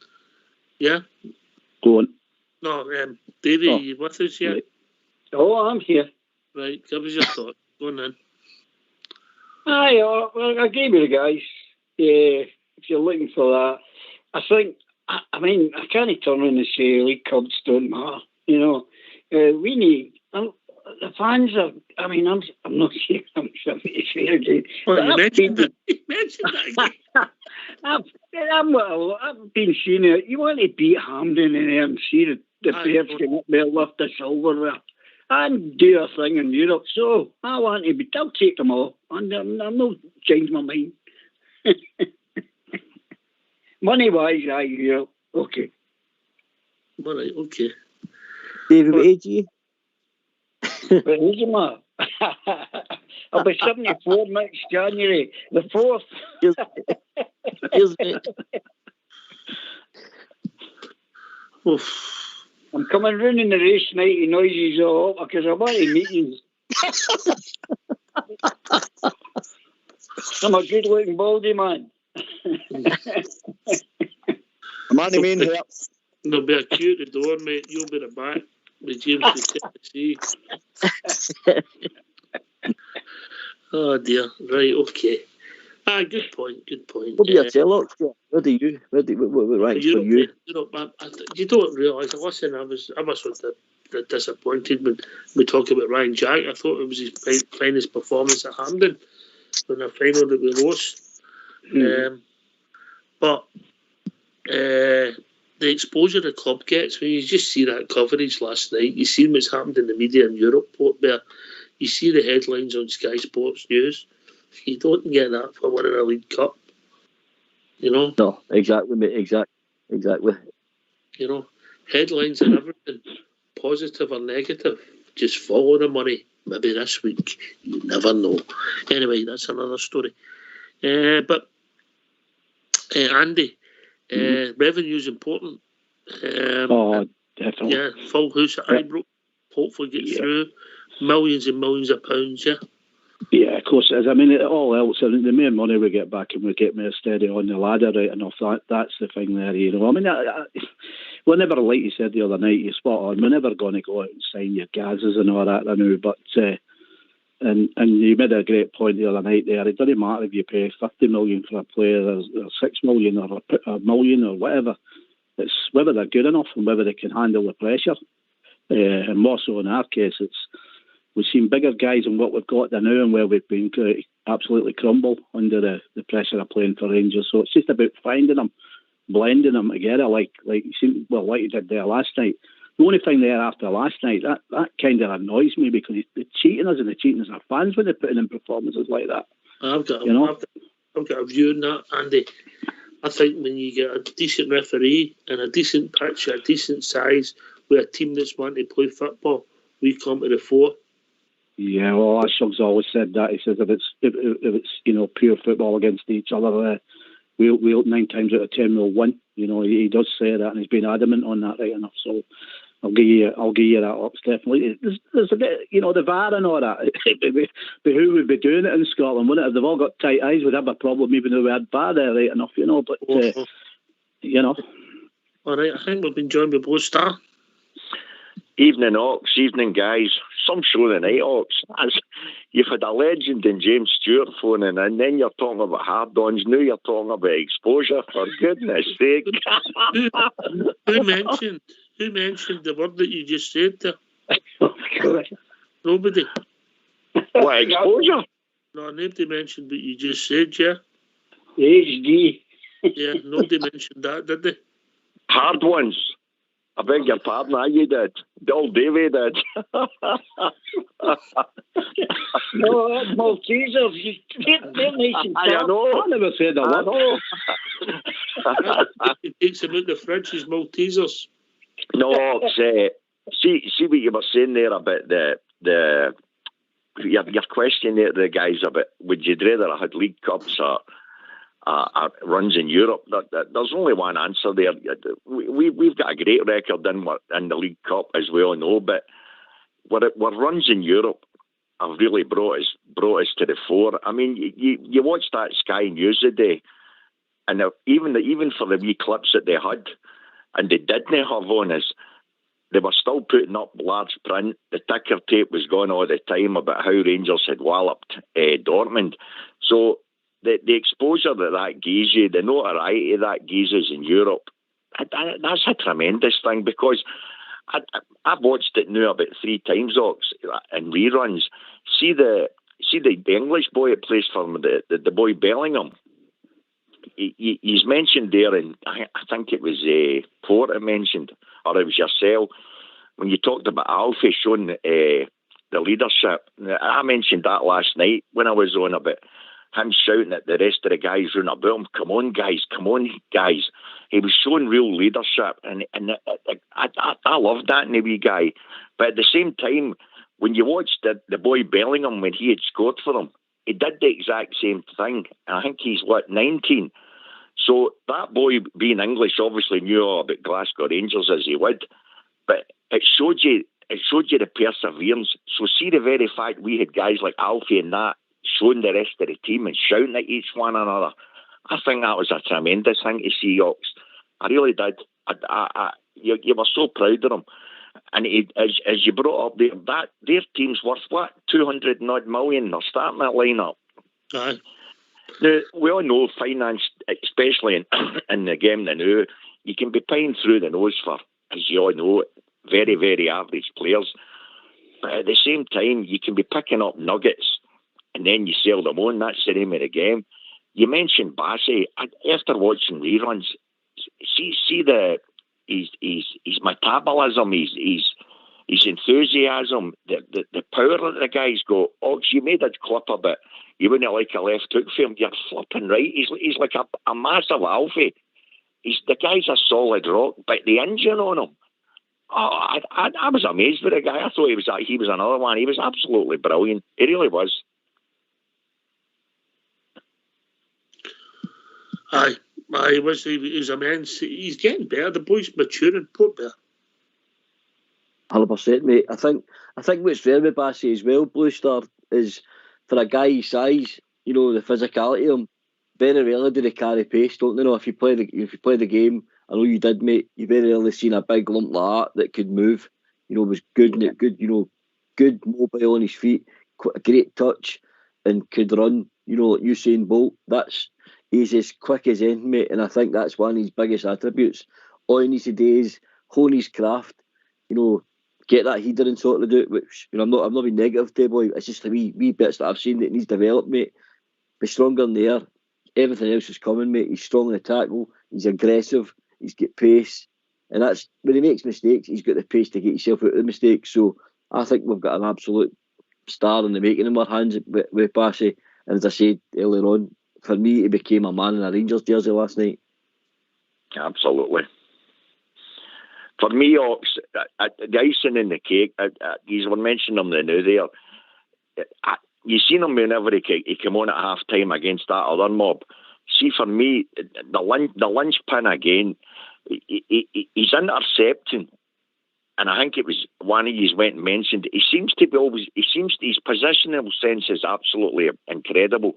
Yeah? Go on. No, Davey, are you with us yet? Oh, I'm here. Right, give us your thought. Go on then. Aye, well, I gave you the guys. Yeah, if you're looking for that. I think, I can't turn around and say League Cups don't matter. We need... the fans are... I'm not here. I'm sure it's fair again. Well, you mentioned that again. I've been seeing it. You want to beat Hampden in there and see the players get up there, lift the silverware and do a thing in Europe. So I want to be... I'll take them all. And I'm not change my mind. Money-wise, yeah. Okay. All right, okay. David, what age are you? What age am I? I'll be 74 next January, the 4th. Here's it. I'm coming round in the race night, the noises all up because I want to meet you. I'm a good-looking baldy man. Man, mean here. There'll be a queue at the door, mate. You'll be the back with James to Tennessee. Oh dear. Right. Okay. Good point. What do you tell us? What ranks for you? You don't realise. Listen, I was disappointed when we talk about Ryan Jack. I thought it was his finest performance at Hampden in the final that we lost. But the exposure the club gets, when you just see that coverage last night, you see what's happened in the media in Europe, Port Bear, you see the headlines on Sky Sports News. You don't get that for winning a League Cup. No, exactly, mate. Exactly. Headlines and everything, positive or negative, just follow the money. Maybe this week, you never know. Anyway, that's another story. But Andy, revenue is important. Definitely. Yeah, full house at Ibrox. Hopefully get through. Millions and millions of pounds, yeah. Yeah, of course it is. It all else, the more money we get back and we get more steady on the ladder, right enough, that's the thing there, we're never, like you said the other night, you're spot on, we're never going to go out and sign your Gazes and all that, I know, but, and you made a great point the other night there, it doesn't matter if you pay 50 million for a player, or 6 million, or a million, or whatever, it's whether they're good enough and whether they can handle the pressure, and more so in our case, we've seen bigger guys than what we've got there now and where we've been absolutely crumble under the pressure of playing for Rangers. So it's just about finding them, blending them together like you did there last night. The only thing there after last night, that kind of annoys me because the cheating us and the cheating us are fans when they're putting in performances like that. I've got a view on that, Andy. I think when you get a decent referee and a decent pitch, a decent size, with a team that's wanting to play football, we come to the fore. Yeah, well, Ashug's always said that. He says if it's pure football against each other, we'll 9 times out of 10 we'll win. You know, he does say that, and he's been adamant on that right enough. So I'll give you that, Ox, definitely. There's a bit, you know, the VAR and all that. But who would be doing it in Scotland, wouldn't it? If they've all got tight eyes, we'd have a problem, even though we had VAR there right enough, you know. But, you know. All right, I think we've been joined by Blue Star. Evening, Ox. Evening, guys. Some show tonight, Ox. You've had a legend in James Stewart phoning, and then you're talking about hard-ons. Now you're talking about exposure. For goodness sake. Who mentioned the word that you just said there? Nobody. What, exposure? No, nobody mentioned what you just said, yeah. HD. Yeah, nobody mentioned that, did they? Hard ones. I beg your pardon, you did. Bill Davey did. No, that's Maltesers. They're nice and I know. I never said that one. It takes them out the fridge as Maltesers. No, see what you were saying there about your question there, the guys about would you rather have had League Cups or runs in Europe? There's only one answer there. We've got a great record in the League Cup, as we all know, but what runs in Europe have really brought us to the fore. I mean, you watch that Sky News today, and even for the wee clips that they had, and they didn't have on us, they were still putting up large print. The ticker tape was going all the time about how Rangers had walloped Dortmund. So the exposure that gives you, the notoriety that gives us in Europe, that's a tremendous thing, because I've watched it now about 3 times, Ox, in reruns. See the English boy that plays for him, the boy Bellingham. He's mentioned there, and I think it was Porter mentioned, or it was yourself, when you talked about Alfie showing the leadership. I mentioned that last night when I was on about him shouting at the rest of the guys round about him, come on guys. He was showing real leadership, and I loved that in a wee guy. But at the same time, when you watched the boy Bellingham, when he had scored for them, he did the exact same thing. And I think he's 19. So that boy, being English, obviously knew all about Glasgow Rangers as he would, but it showed you the perseverance. So see the very fact we had guys like Alfie and that showing the rest of the team and shouting at each one another, I think that was a tremendous thing to see, Ox. I really did. You were so proud of them. And as you brought up there, their team's worth what, 200 and odd million? They're starting that lineup. Aye. Now, we all know finance, especially in the game now, you can be paying through the nose for, as you all know, very, very average players. But at the same time, you can be picking up nuggets and then you sell them on. That's the name of the game. You mentioned Bassey. After watching reruns, see his metabolism, his enthusiasm, the power that the guys got. Ox, you made a clip of it. You wouldn't like a left hook for him. You're flipping right. He's like a massive Alfie. The guy's a solid rock, but the engine on him. Oh, I was amazed with the guy. I thought he was another one. He was absolutely brilliant. He really was. Aye, he was immense. He's getting better. The boy's maturing, poor bear. 100%, mate. I think what's rare with Bassey as well, Blue Star, is for a guy his size, you know, the physicality of him. Very rarely do they carry pace, don't they? Know if you play the game, I know you did, mate. You very rarely seen a big lump like that could move. You know, was good, you know, good mobile on his feet, a great touch, and could run. You know, like Usain Bolt. He's as quick as anything, mate, and I think that's one of his biggest attributes. All he needs to do is hone his craft. You know, get that header and sort of do it. Which, you know, I'm not being negative to boy. It's just the wee bits that I've seen that needs developed, mate. Be stronger in the air. Everything else is coming, mate. He's strong in the tackle. He's aggressive. He's got pace, and that's when he makes mistakes. He's got the pace to get himself out of the mistakes. So I think we've got an absolute star in the making in our hands with Bassey. And as I said earlier on, for me, he became a man in a Rangers jersey last night. Absolutely. For me, Ox, the icing in the cake, you were mentioning him now there. You seen him whenever he came on at half time against that other mob. see, for me, the linchpin again, he's intercepting. And I think it was one of you went and mentioned. His positional sense is absolutely incredible.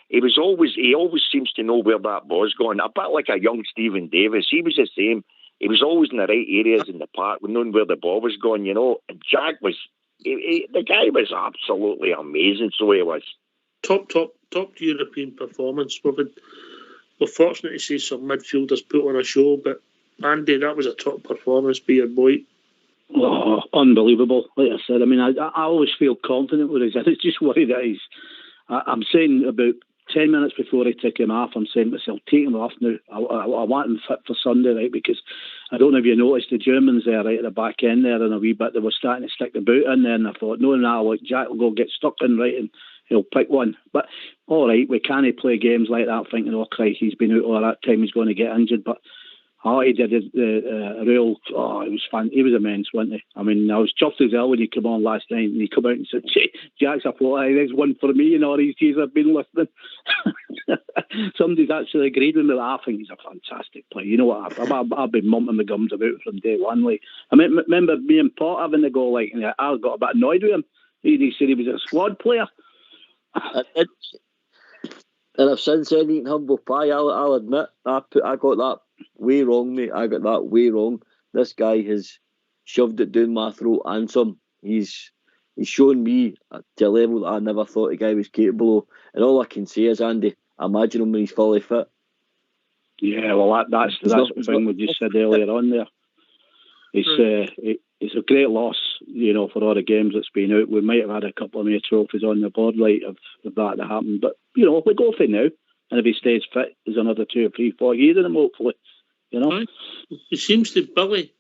He always seems to know where that ball's going. A bit like a young Stephen Davis. He was the same. He was always in the right areas in the park, knowing where the ball was going, you know. And Jack was, the guy was absolutely amazing. So he was top European performance. We're fortunate to see some midfielders put on a show, but Andy, that was a top performance by your boy. Oh, unbelievable. Like I said, I mean, I always feel confident with his. I was just worried that I'm saying about 10 minutes before I take him off, I'm saying to myself, take him off now. I want him fit for Sunday, right? Because I don't know if you noticed the Germans there, right at the back end there, and a wee bit, they were starting to stick the boot in there, and I thought, no, like Jack will go get stuck in, right, and he'll pick one. But all right, we can't play games like that thinking, oh, Christ, he's been out all that time, he's going to get injured. But he did a real. Oh, it was fun. He was immense, wasn't he? I mean, I was chuffed as hell when he came on last night and he come out and said, "Jack's, I thought, hey, there's one for me in all these years I've been listening." Somebody's actually agreed with me. I think he's a fantastic player. You know what? I've been mumping my gums about from day one. Like, I mean, remember me and Pot having to go. Like, I got a bit annoyed with him. He said he was a squad player. And I've since said eating humble pie. I'll admit I got that way wrong, mate. I got that way wrong. This guy has shoved it down my throat and some. He's shown me to a level that I never thought the guy was capable of. And all I can say is, Andy, imagine him when he's fully fit. Yeah, well, that's the thing we just said earlier on there. It's a great loss, you know, for all the games that's been out. We might have had a couple of more trophies on the board, right, if that had happened. But, you know, we go for it now. And if he stays fit, there's another 2 or 3, 4 years in him, hopefully. You know? He seems to, Billy,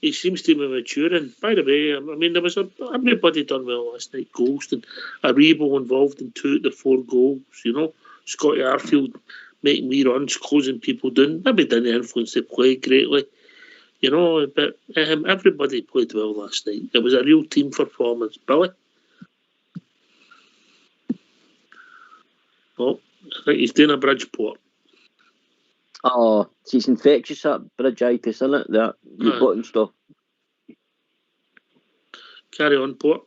he seems to be maturing. By the way, I mean, everybody done well last night. Golston, Aribo involved in 2 of the 4 goals, you know. Scotty Arfield making wee runs, closing people down. Maybe didn't influence the play greatly, you know, but everybody played well last night. It was a real team performance. Billy? Oh, I think he's doing a Bridgeport. Oh, it's infectious, that bridgeitis, isn't it? That button stuff. Carry on, Port.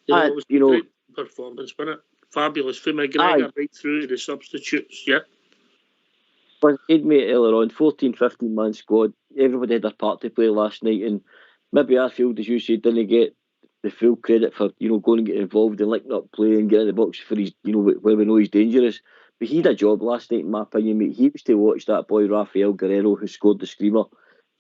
It was a great performance, wasn't it? Fabulous. From McGregor right through to the substitutes, yeah. Well, he'd made it earlier on, 14, 15-man squad. Everybody had their part to play last night, and maybe Arfield, as you said, didn't get the full credit for, you know, going and getting involved and linking up play and getting in the box for his, you know, where we know he's dangerous. But he had a job last night, in my opinion, mate. He was to watch that boy Rafael Guerrero, who scored the screamer,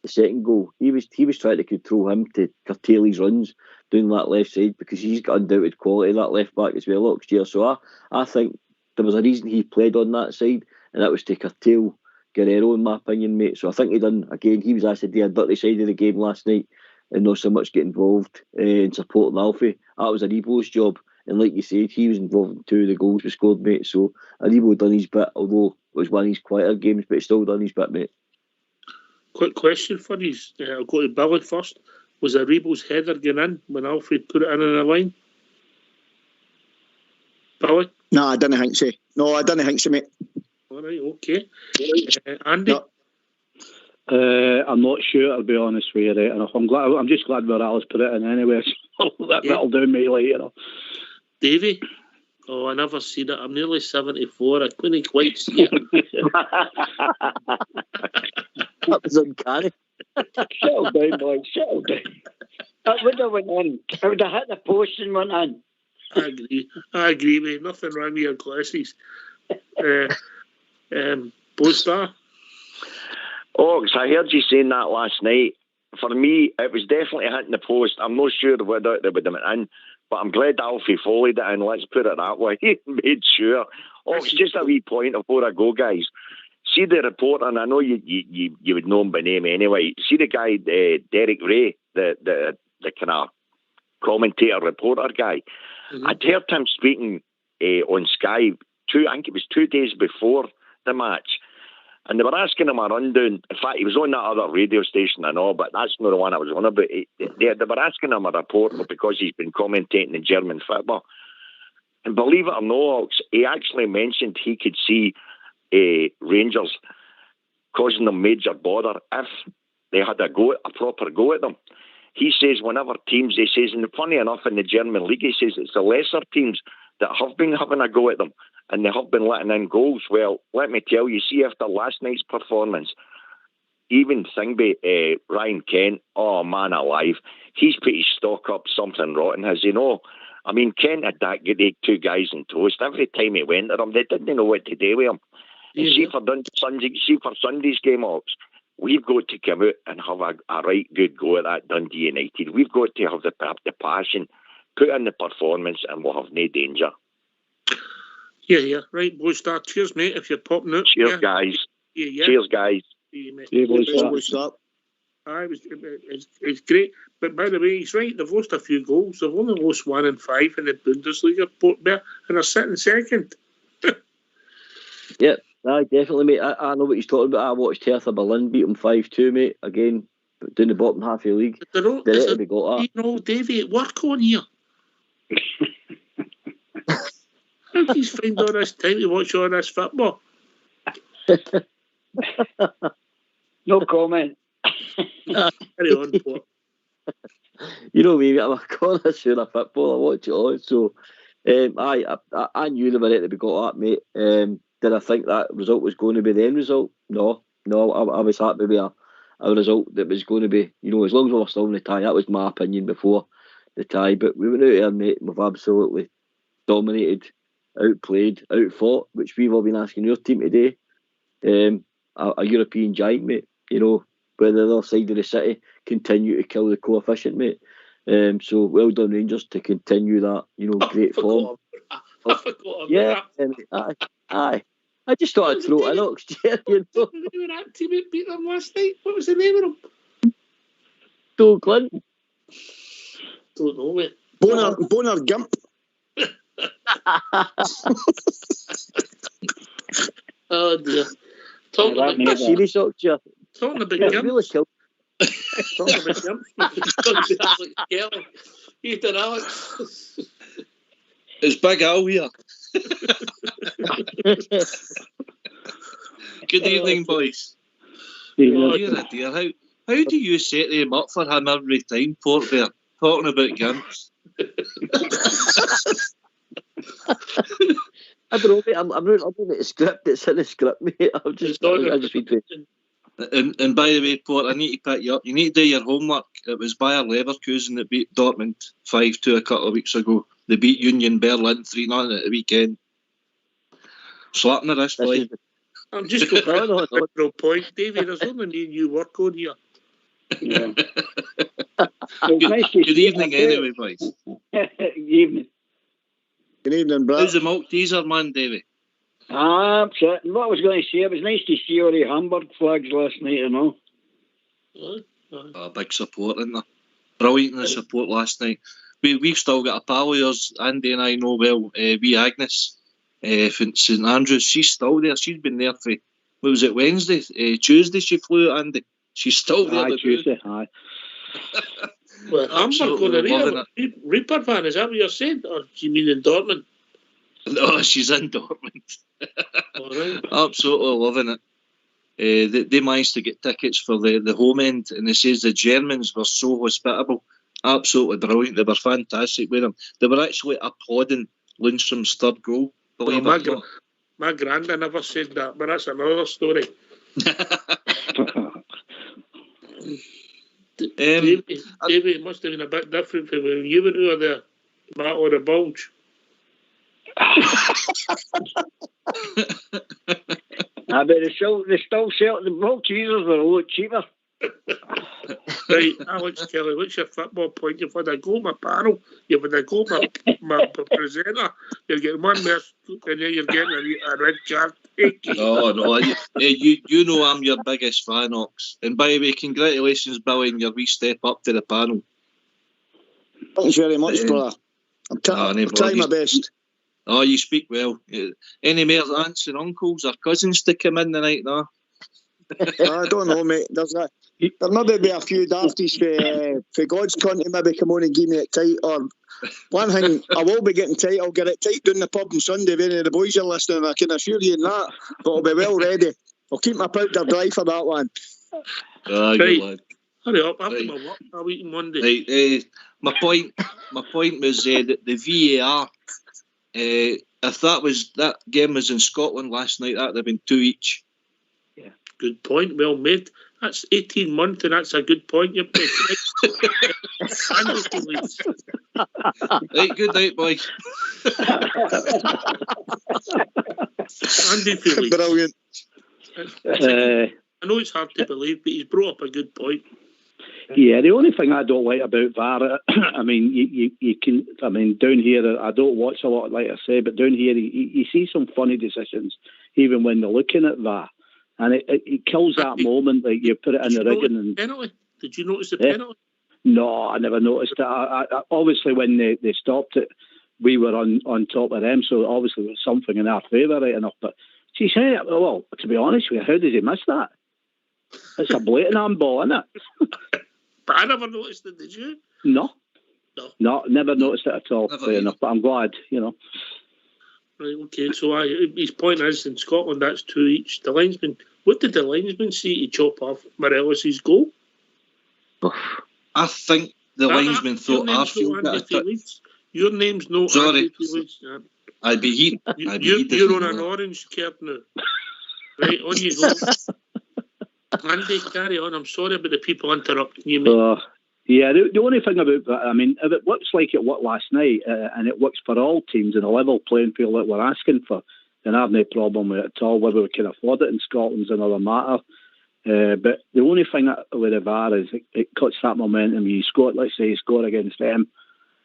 the second goal. He was trying to control him to curtail his runs down that left side, because he's got undoubted quality, that left back as well, Oxtear. So I think there was a reason he played on that side, and that was to curtail Guerrero, in my opinion, mate. So I think he was actually the dirty side of the game last night, and not so much get involved in supporting Alfie. That was Aribo's job. And like you said, he was involved in 2 of the goals we scored, mate. So Aribo done his bit, although it was one of his quieter games, but he still done his bit, mate. Quick question for you. I'll go to Billy first. Was Aribo's header going in when Alfie put it in the line? Billy? No, I didn't think so. No, I didn't think so, mate. All right, okay. Andy? No. I'm not sure, to be honest with you, right? And I'm just glad Morales put it in anyway. So that'll do me, like, you know. Davey? Oh, I never seen it. I'm nearly 74. I couldn't quite see it. That was uncanny. Settle down, boy. Settle down. That would have went in. I would have hit the post and went in. I agree, mate. Nothing wrong with your glasses. Poster? Oh, I heard you saying that last night. For me, it was definitely hitting the post. I'm not sure whether they would have went in, but I'm glad Alfie followed it in. Let's put it that way. He made sure. Oh, it's just a wee point before I go, guys. See the reporter, and I know you would know him by name anyway. See the guy, Derek Ray, the kind of commentator, reporter guy. Mm-hmm. I'd heard him speaking on Sky, I think it was 2 days before the match. And they were asking him a rundown. In fact, he was on that other radio station and all, but that's not the one I was on about. They were asking him a report because he's been commentating in German football. And believe it or not, he actually mentioned he could see Rangers causing them major bother if they had a proper go at them. He says whenever teams, he says, and funny enough in the German league, he says it's the lesser teams that have been having a go at them and they have been letting in goals. Well, let me tell you, see after last night's performance, even Ryan Kent, oh man alive, he's put his stock up something rotten, has he no? I mean, Kent had that good 2 guys in toast. Every time he went at them, they didn't know what to do with him. And see for Sunday's game, Ox, we've got to come out and have a right good go at that Dundee United. We've got to have the passion, put in the performance, and we'll have no danger. Yeah. Right, boys, start. Cheers, mate, if you're popping out. Cheers, guys. Yeah. Cheers, guys. It's great. But by the way, he's right. They've lost a few goals. They've only lost 1 and 5 in the Bundesliga, Port Bear, and they're sitting second. Yep. Aye, definitely, mate. I know what he's talking about. I watched Hertha Berlin beat them 5-2, mate. Again, down the bottom half of the league. Davey, work on here. How do you find all this time to watch all this football? No comment. Carry on, Port. You know me, I'm a connoisseur of football. I watch it all. So, I knew they were ready to be got at, mate. Did I think that result was going to be the end result? No. I was happy with a result that was going to be, as long as we were still in the tie. That was my opinion before the tie. But we went out there, mate. We've absolutely dominated, outplayed, outfought, which we've all been asking your team today. A European giant, mate. Where the other side of the city continue to kill the coefficient, mate. So well done, Rangers, to continue that, great form. I forgot about aye. I just thought I'd throw it in, Ox. That teammate beat them last night. What was the name of him? Joe Clint. Don't know, mate. Boner Gimp. Oh dear. Talking about Gimp. Talking about Gimp. Ethan Alex. It's Big Al here. Good evening, boys. Dear, how do you set him up for him every time, Port Bear, talking about Gimps? I don't know, mate. I'm reading the script. It's in the script, mate. I just read it. And by the way, Port, I need to pick you up. You need to do your homework. It was Bayer Leverkusen that beat Dortmund 5-2 a couple of weeks ago. They beat Union Berlin 3-0 at the weekend. Slapping the wrist, boy. I'm just going on no point, David. There's only me and you work on here. Yeah. Good evening, anyway, boys. Good evening. Good evening, bro. How's the Malteser, man, Davey? What I was going to say, it was nice to see all the Hamburg flags last night, Big support, isn't there? Brilliant in the support last night. We've still got a pal of yours, Andy and I know well, wee Agnes from St Andrews. She's still there. She's been there for, what was it, Wednesday? Tuesday she flew out, Andy. She's still there. Tuesday, aye. Well, Hamburg going to Reaper van, is that what you're saying? Or do you mean in Dortmund? No, she's in Dortmund. All right. Absolutely loving it. They managed to get tickets for the home end, and they says the Germans were so hospitable. Absolutely brilliant. They were fantastic with them. They were actually applauding Lundstrom's third goal. My granda never said that, but that's another story. Davey, it must have been a bit different from when you went over there, Matt, or the bulge. But they still sell the Maltesers are a lot cheaper. Right, Alex Kelly, what's your football point? You've had a go my panel, you've had a go my presenter, you're getting one more, and then you're getting a red card. Oh no, you know I'm your biggest fan, Ox. And by the way, congratulations, Billy, on your wee step up to the panel. Thanks very much, brother. I'm trying my best. Oh, you speak well. Any more aunts and uncles or cousins to come in tonight, no? I don't know, mate. There maybe be a few dafties for God's country maybe come on and give me it tight, or One thing, I will be getting tight. I'll get it tight down the pub on Sunday if any of the boys are listening. I can assure you in that. But I'll be well ready. I'll keep my powder dry for that one. Good Right. lad. Hurry up, after Right. my work, I'll eat on Monday. Right, my point was that the VAR. If that game was in Scotland last night, that'd have been 2 each. Yeah. Good point, well made. That's 18 months, and that's a good point you're making. Right, good night, boys. Andy Phillips. Brilliant. I know it's hard to believe, but he's brought up a good point. Yeah, the only thing I don't like about VAR, I mean, you can, I mean, down here, I don't watch a lot, like I say, but down here, you see some funny decisions, even when they're looking at VAR, and it kills that moment, like you put it in the rigging. And penalty? Did you notice the penalty? No, I never noticed it. I obviously, when they stopped it, we were on top of them, so obviously it was something in our favour, right enough. But she said, well, to be honest with you, how did he miss that? It's a blatant handball, isn't it? But I never noticed it, did you? No, never noticed it at all. Fair enough, but I'm glad, you know. Right, okay, so his point is, in Scotland, that's 2 each. The linesman, what did the linesman see to chop off Morelos' goal? I think the linesman thought Arfield got a touch. Your name's no Sorry. Andy Felix. I'd be heat. You're on an orange card now. Right, on you go. Andy, carry on. I'm sorry about the people interrupting you, mate. Yeah, the only thing about that, I mean, if it works like it worked last night, and it works for all teams in a level playing field that we're asking for, then I have no problem with it at all. Whether we can afford it in Scotland's another matter. But the only thing with the VAR is it cuts that momentum. You score, let's say you score against them,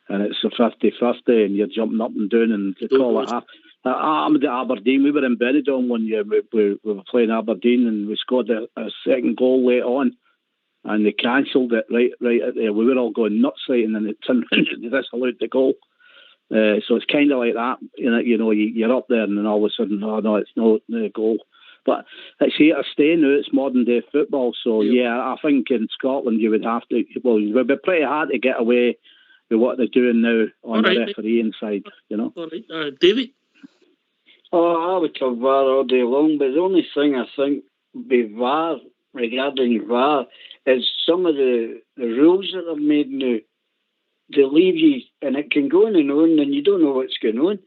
and it's a 50-50, and you're jumping up and down, and they call it half. I'm at Aberdeen. We were in Benidorm one year. We were playing Aberdeen, and we scored a second goal late on, and they cancelled it right at there. We were all going nuts, right, and then they turned around and they disallowed the goal. So it's kind of like that. You know, you're up there, and then all of a sudden, oh no, it's no goal. But it's here to stay now. It's modern day football. So yeah, I think in Scotland you would have to. Well, it would be pretty hard to get away with what they're doing now on the refereeing side. You know. All right, David. Oh, I would talk VAR all day long, but the only thing I think with VAR, regarding VAR, is some of the rules that are made now. They leave you, and it can go on, and you don't know what's going on.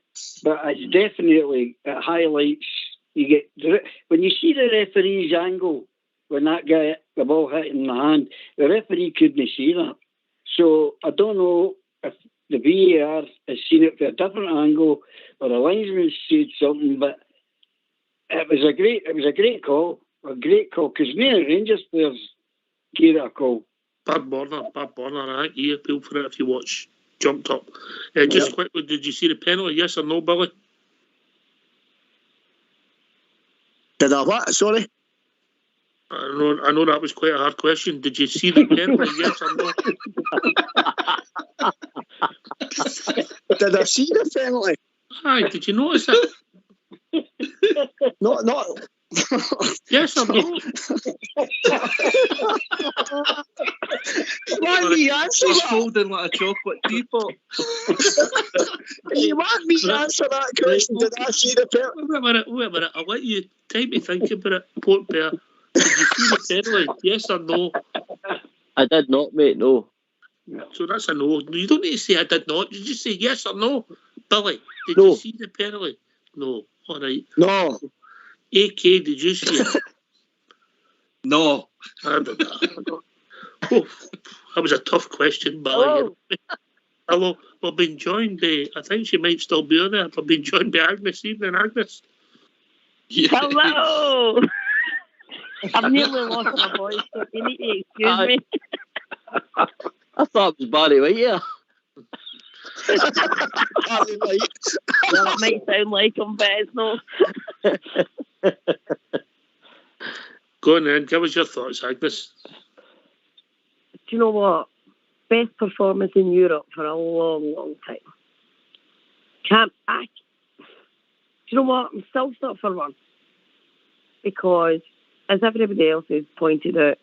But it's definitely, it highlights, you get, when you see the referee's angle, when that guy, the ball hit in the hand, the referee couldn't see that. So I don't know if the VAR has seen it from a different angle, or the linesman said something, but it was a great call, because many Rangers players gave it a call. Bad Borner, I think he appealed for it if you watch Jumped Up. Just quickly, did you see the penalty, yes or no, Billy? Did I what? Sorry? I know that was quite a hard question. Did you see the penalty, yes or no? Did I see the penalty? Aye, did you notice it? Not. Yes or no? Why do you answer He's that? folding like a chocolate teapot. You want me to answer that question? Did I see the penalty? Wait a minute. I'll let you time to think about it. Port Bear, did you see the penalty? Yes or no? I did not, mate, no. So that's a no. You don't need to say I did not. You just say yes or no. Billy, did you see the penalty? No. All right. No. AK, did you see it? No. Oh, that was a tough question, Billy. Hello. We've been joined by, I think she might still be on there. We've been joined by Agnes. Evening, Agnes. Hello. I've nearly lost my voice, so you need to excuse me. I thought it was Barry White, yeah. Well, it might sound like him, but it's not. Go on then, give us your thoughts, Agnes. Do you know what? Best performance in Europe for a long, long time. Do you know what? I'm still stuck for one. Because, as everybody else has pointed out,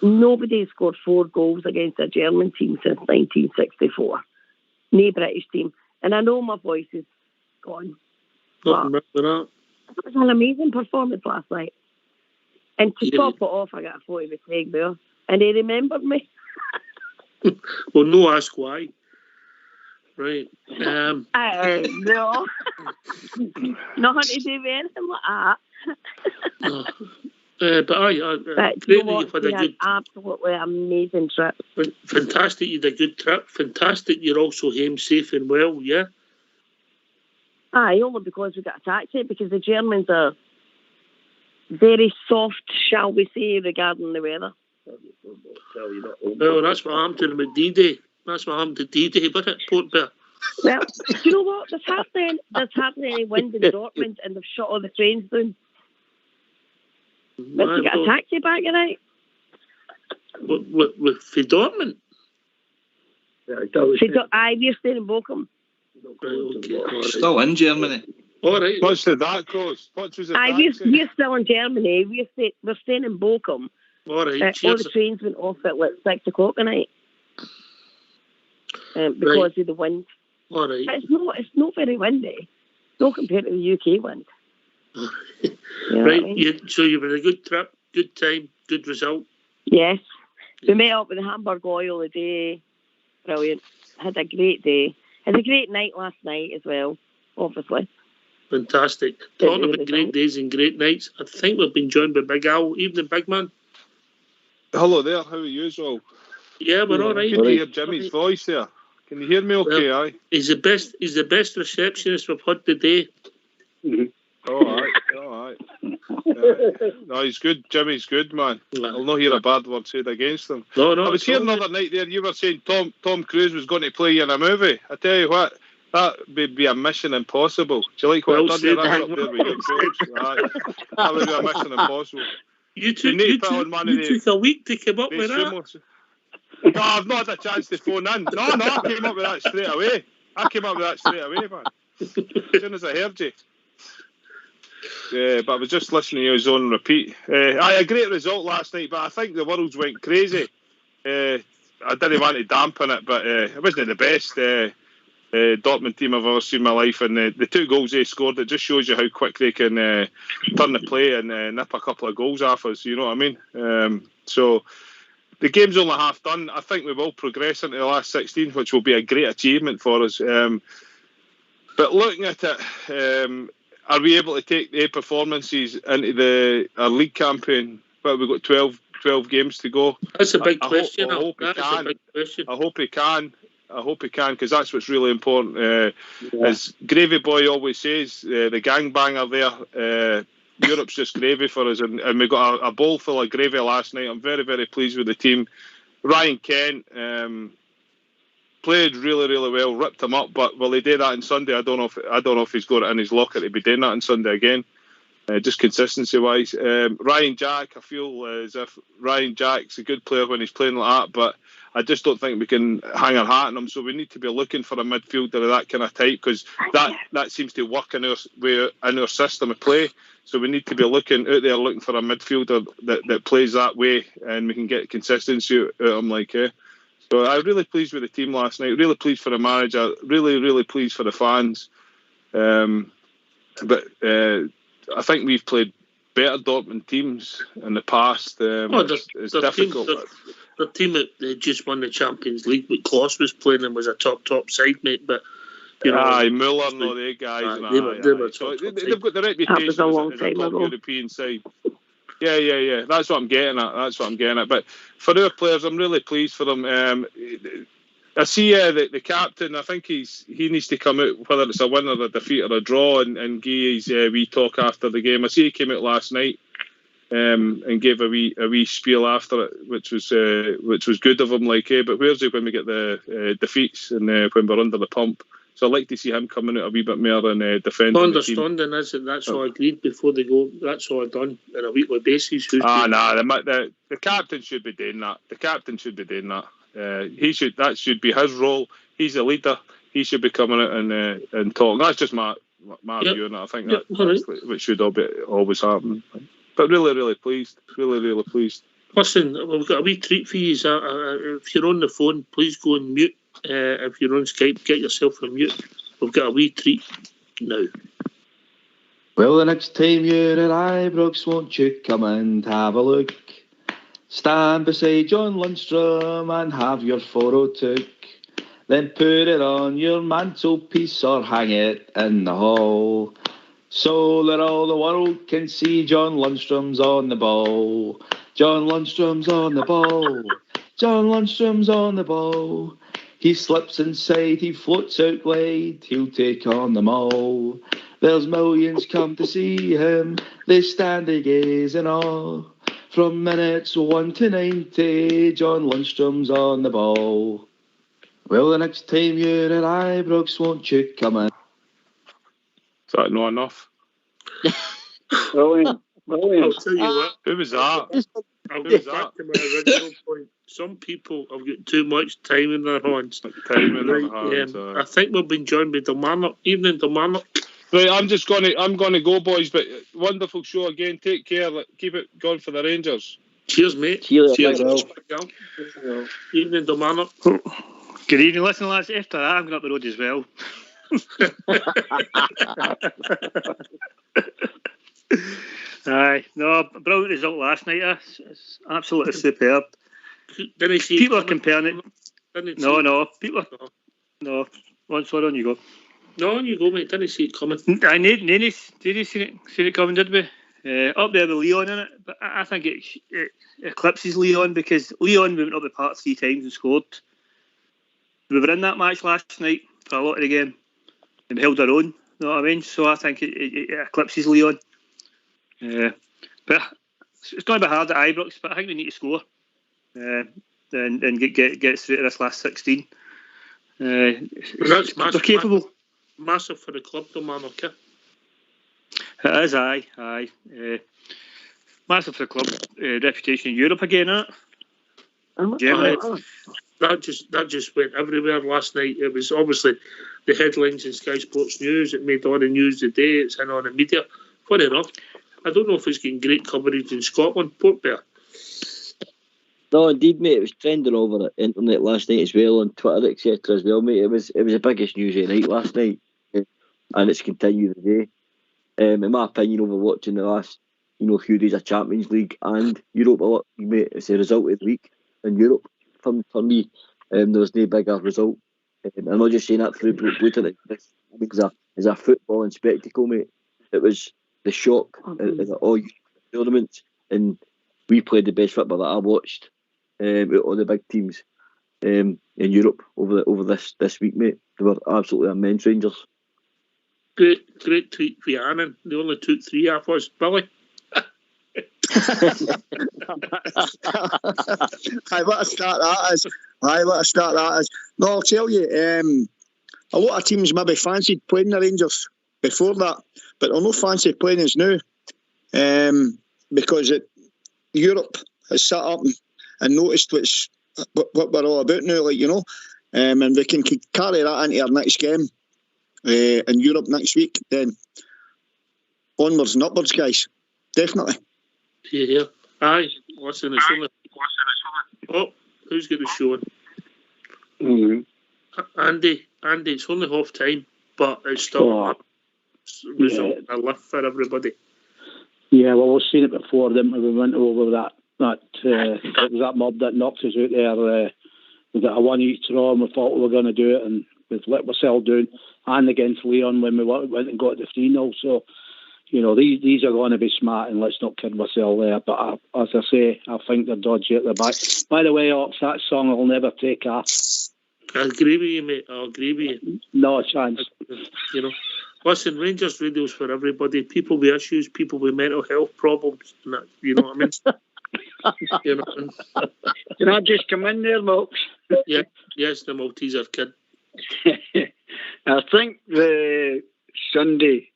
nobody scored 4 goals against a German team since 1964. No British team. And I know my voice is gone. Nothing wrong with that. It was an amazing performance last night. And to top it off, I got a photo with Craig there. And he remembered me. Well, no ask why. Right. No. Nothing to do with anything like that. But You know what? you've had We a had good, absolutely amazing trip. fantastic. You had a good trip. Fantastic. You're also home safe and well. Yeah. Aye, only because we got a taxi, because the Germans are very soft, shall we say, regarding the weather. Well, that's what happened to them at D-Day. That's what happened to D-Day, wasn't it, Port Bear? Well, do you know what? There's hardly any wind in Dortmund, and they've shut all the trains down. But we got a taxi back tonight. With Dortmund? Aye, we're staying in Bochum. Still in Germany. All right. What's the that cost? What was the Aye, taxi? we're still in Germany. We're staying in Bochum. All right. All the trains went off at like 6 o'clock tonight because of the wind. All right. But it's not very windy. Not compared to the UK wind. Right. So you had a good trip, good time, good result. Yes. We met up with the Hamburg Oil a day. Brilliant. Had a great day. Had a great night last night as well, obviously. Fantastic. Talking about great days and great nights, I think we've been joined by Big Al. Evening, big man. Hello there, how are you all? Yeah, we're all right. Good to hear Jimmy's voice there. Can you hear me okay, aye? He's the best receptionist we've had today. All right. No, he's good. Jimmy's good, man. I'll not hear a bad word said against him. No. I was here another night there, you were saying Tom Cruise was going to play you in a movie. I tell you what, that would be a mission impossible. Do you like what I done there? I got up there with your coach. Right. That would be a mission impossible. You took a week to come up with that. No, I've not had a chance to phone in. No, I came up with that straight away. Man. As soon as I heard you. But I was just listening to you on repeat. A great result last night, but I think the world's went crazy. I didn't want to dampen it, but it wasn't the best Dortmund team I've ever seen in my life. And the 2 goals they scored, it just shows you how quick they can turn the play and nip a couple of goals off us, you know what I mean? So the game's only half done. I think we will progress into the last 16, which will be a great achievement for us. But looking at it, are we able to take the performances into our league campaign? But we've got 12 games to go. That's a big question. I hope he can. Because that's what's really important. As Gravy Boy always says, the gangbanger there, Europe's just gravy for us. And we got a bowl full of gravy last night. I'm very, very pleased with the team. Ryan Kent played really, really well, ripped him up. But will he do that on Sunday? I don't know if he's got it in his locker to be doing that on Sunday again. Just consistency-wise. Ryan Jack, I feel as if Ryan Jack's a good player when he's playing like that, but I just don't think we can hang our hat on him. So we need to be looking for a midfielder of that kind of type, because that seems to work in our system of play. So we need to be looking for a midfielder that plays that way, and we can get consistency out of him. So I was really pleased with the team last night. Really pleased for the manager. Really, really pleased for the fans. But I think we've played better Dortmund teams in the past. It's difficult. The team that just won the Champions League, but Kloss was playing and was a top side, mate. But you know, Muller and all the guys. They've got the reputation as a top European side. Yeah. That's what I'm getting at. But for our players, I'm really pleased for them. I see the captain. I think he needs to come out, whether it's a win or a defeat or a draw, and give his wee talk after the game. I see he came out last night and gave a wee spiel after it, which was good of him. But where's he when we get the defeats and when we're under the pump? So I'd like to see him coming out a wee bit more and defending. Understanding is that that's all agreed before they go. That's all done on a weekly basis. The captain should be doing that. That should be his role. He's a leader. He should be coming out and talking. That's just my view, and I think that's what should always happen. But really, really pleased. Really, really pleased. Listen, we've got a wee treat for you. If you're on the phone, please go on mute. If you're on Skype, get yourself on mute. We've got a wee treat now. Well, the next time you're at Ibrox, won't you come and have a look? Stand beside John Lundstrom and have your photo took. Then put it on your mantelpiece or hang it in the hall, so that all the world can see John Lundstrom's on the ball. John Lundstrom's on the ball. John Lundstrom's on the ball. He slips inside, he floats out wide, he'll take on them all. There's millions come to see him, they stand a gaze in awe. From minutes 1 to 90, John Lundstrom's on the ball. Well, the next time you're at Ibrox, won't you come in? Is that not enough? Brilliant. I'll tell you what. Who was that? I'll go back to my original point. Some people have got too much time in their hands. I think we've been joined by Kilmarnock. Evening, Kilmarnock. Right, I'm gonna go, boys. But wonderful show again. Take care. Keep it going for the Rangers. Cheers, mate. Cheers. Evening, Kilmarnock. Good evening, listen, lads. After that, I'm going up the road as well. Aye, no, brilliant result last night. It's absolutely superb. People are comparing it. No, people are. No, sorry, on you go. No, on you go, mate. Didn't see it coming. I did you see it coming, did we? Up there with Leon in it, but I think it eclipses Leon, because Leon went up the park 3 times and scored. We were in that match last night for a lot of the game and we held our own, you know what I mean? So I think it eclipses Leon. But it's going to be hard at Ibrox, but I think we need to score and get through to this last 16. They're capable. Massive for the club, though, Kilmarnock. It is, aye. Massive for the club. Reputation in Europe again, isn't it? That just went everywhere last night. It was obviously the headlines in Sky Sports News. It made all the news today. It's in all the media. Funny enough, I don't know if it's getting great coverage in Scotland. Port Bear. No, indeed, mate. It was trending over the internet last night as well, on Twitter, etc. as well, mate. It was the biggest news of the night last night, and it's continued today. In my opinion, over watching the last few days of Champions League and Europe, mate, it's the result of the week in Europe. For me, there was no bigger result. I'm not just saying that through Bluetooth. As a footballing spectacle, mate, it was the shock of all tournaments, and we played the best football that I watched with all the big teams in Europe over this week, mate. They were absolutely immense, Rangers. Great tweet for Annan. They only took 3 off us, Billy. Let us start that as. No, I'll tell you, a lot of teams maybe fancied playing the Rangers before that, but they'll not fancy playing us now, because Europe has sat up and noticed what we're all about now, and we can carry that into our next game in Europe next week. Then onwards and upwards, guys, definitely. Yeah. Aye. Listen, it's only. Oh, who's got the show on? Mm-hmm. Andy, it's only half time, but it's still a lift for everybody. Yeah, well, we've seen it before, didn't we? We went over that it was that mob that knocked us out there. We got a 1-each draw, and we thought we were going to do it, and we've let ourselves down. And against Leon when we went and got the 3-0. So, these are going to be smart, and let's not kid ourselves there. But as I say, I think they're dodgy at the back. By the way, Ox, that song will never take off. I agree with you, mate. I agree with you. No chance. Listen, Rangers Radio's for everybody. People with issues, people with mental health problems. And that, you know what I mean? Can I just come in there, Mox? Yeah, yes, the Malteser kid. I think the Sunday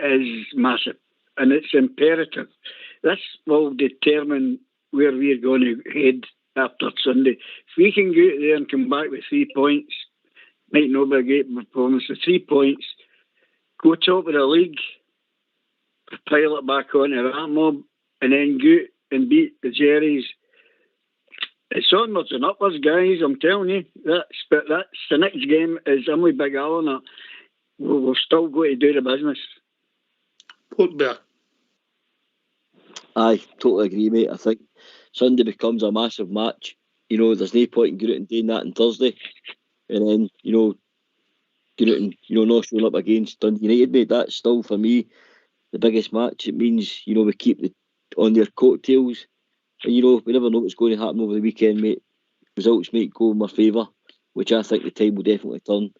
is massive, and it's imperative. This will determine where we're going to head after Sunday. If we can go out there and come back with 3 points, might not be a great performance. The 3 points, go top of the league, pile it back onto that mob, and then go and beat the Jerrys It's onwards and upwards, guys. I'm telling you. That's the next game is Emily Big Allen. We've still got to do the business. Port Bear. Aye, totally agree, mate. I think Sunday becomes a massive match. You know, there's no point in going out and doing that on Thursday. And then, you know, going out and, you know, not showing up against Dundee United, mate. That's still, for me, the biggest match. It means, you know, we keep on their coattails. And, you know, we never know what's going to happen over the weekend, mate. Results might go in our favour, which I think the tide will definitely turn.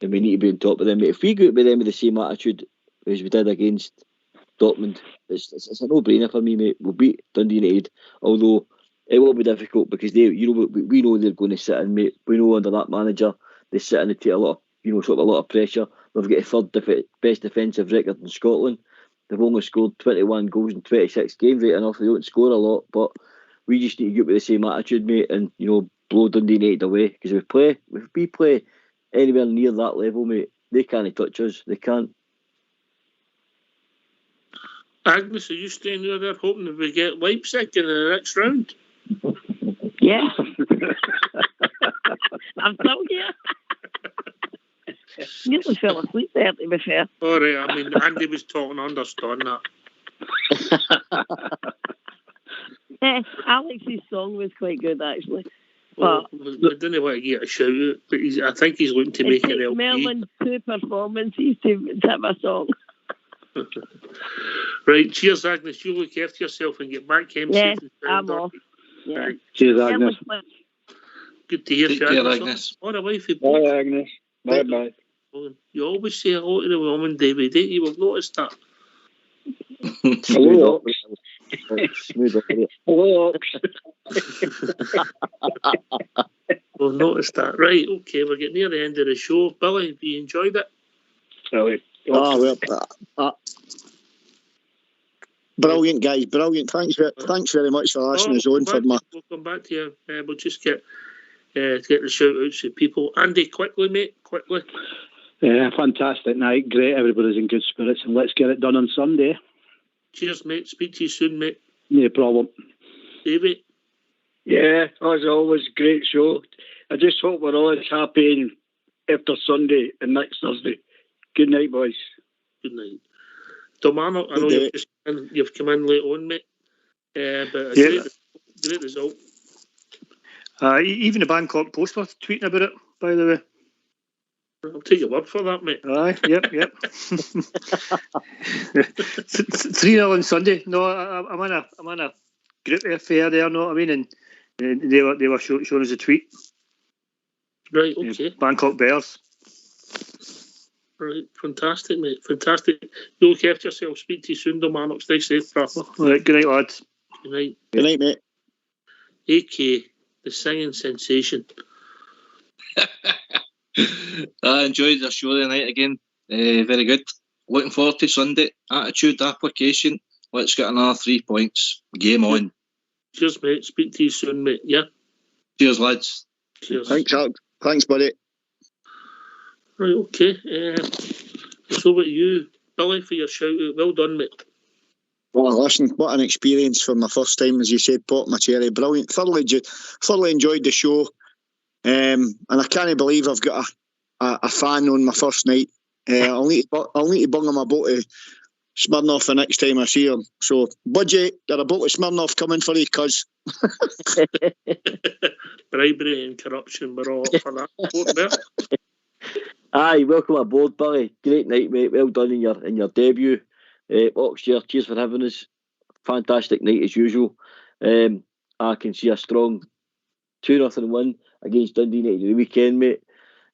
And we need to be on top of them, mate. If we go out with them with the same attitude as we did against Dortmund, it's a no-brainer for me, mate. We'll beat Dundee United, although it will be difficult because they, you know, we know they're going to sit in, mate. We know under that manager they sit in and take a lot of, you know, sort of a lot of pressure. They've got a third best defensive record in Scotland. They've only scored 21 goals in 26 games, right enough. They don't score a lot, but we just need to get with the same attitude, mate, and, you know, blow Dundee United away. Because if we play anywhere near that level, mate, they can't touch us. They can't. Agnes, are you staying there hoping that we get Leipzig in the next round? Yeah. I'm still here. Nearly fell asleep there, to be fair. All right, I mean, Andy was talking, I understand that. Alex's song was quite good, actually. Well, I don't know what to get a shout out, but I think he's looking to make an LP. Merlin 2 performances to have a song. Right, cheers, Agnes. You look after yourself and get back home. Yes, I'm off. Yeah. Right. Cheers, Agnes. Good to hear Take you, care, Agnes. Agnes. What a wife. Bye, Agnes. Bye. You always say hello to the woman, David, don't you? We've noticed that. Hello. Hello. We've noticed that. Right, okay, we're getting near the end of the show. Billy, have you enjoyed it? Brilliant, guys, brilliant. Thanks very much for asking us on for my... We'll come back to you. We'll just get the shout outs to people. Andy, quickly, mate, quickly. Yeah, fantastic night. Great, everybody's in good spirits, and let's get it done on Sunday. Cheers, mate. Speak to you soon, mate. No problem. David? Yeah, as always, great show. I just hope we're all as happy after Sunday and next Thursday. Good night, boys. Good night. Domano, I know you've come in late on, mate. But a great result. Even the Bangkok Post were tweeting about it, by the way. I'll take your word for that, mate. Aye, yep. 3-0 on Sunday. No, I'm in a group affair there, know what I mean? And they were showing us a tweet. Right, okay. Bangkok Bears. Right, fantastic, mate. Fantastic. You look after yourself. Speak to you soon, Domano. Stay safe, brother. Right, good night, lads. Good night. Good night, mate. AK, the singing sensation. I enjoyed the show tonight again. Very good. Looking forward to Sunday. Attitude, application. Let's get another 3 points. Game on. Cheers, mate. Speak to you soon, mate. Yeah. Cheers, lads. Cheers. Thanks, Alex. Thanks, buddy. Right, okay. It's over to you, Billy, for your shout out. Well done, mate. Well, listen, what an experience for my first time, as you said, Pop my cherry. Brilliant. Thoroughly enjoyed the show. And I can't believe I've got a fan on my first night. I'll need to bung him a bottle of Smirnoff the next time I see him. So, budget, got a bottle of Smirnoff coming for you, cuz. Bribery and corruption, we're all up for that. Aye, welcome aboard, Billy. Great night, mate. Well done in your debut. Oxshire, cheers for having us. Fantastic night as usual. I can see a strong 2-0 win against Dundee United the weekend, mate.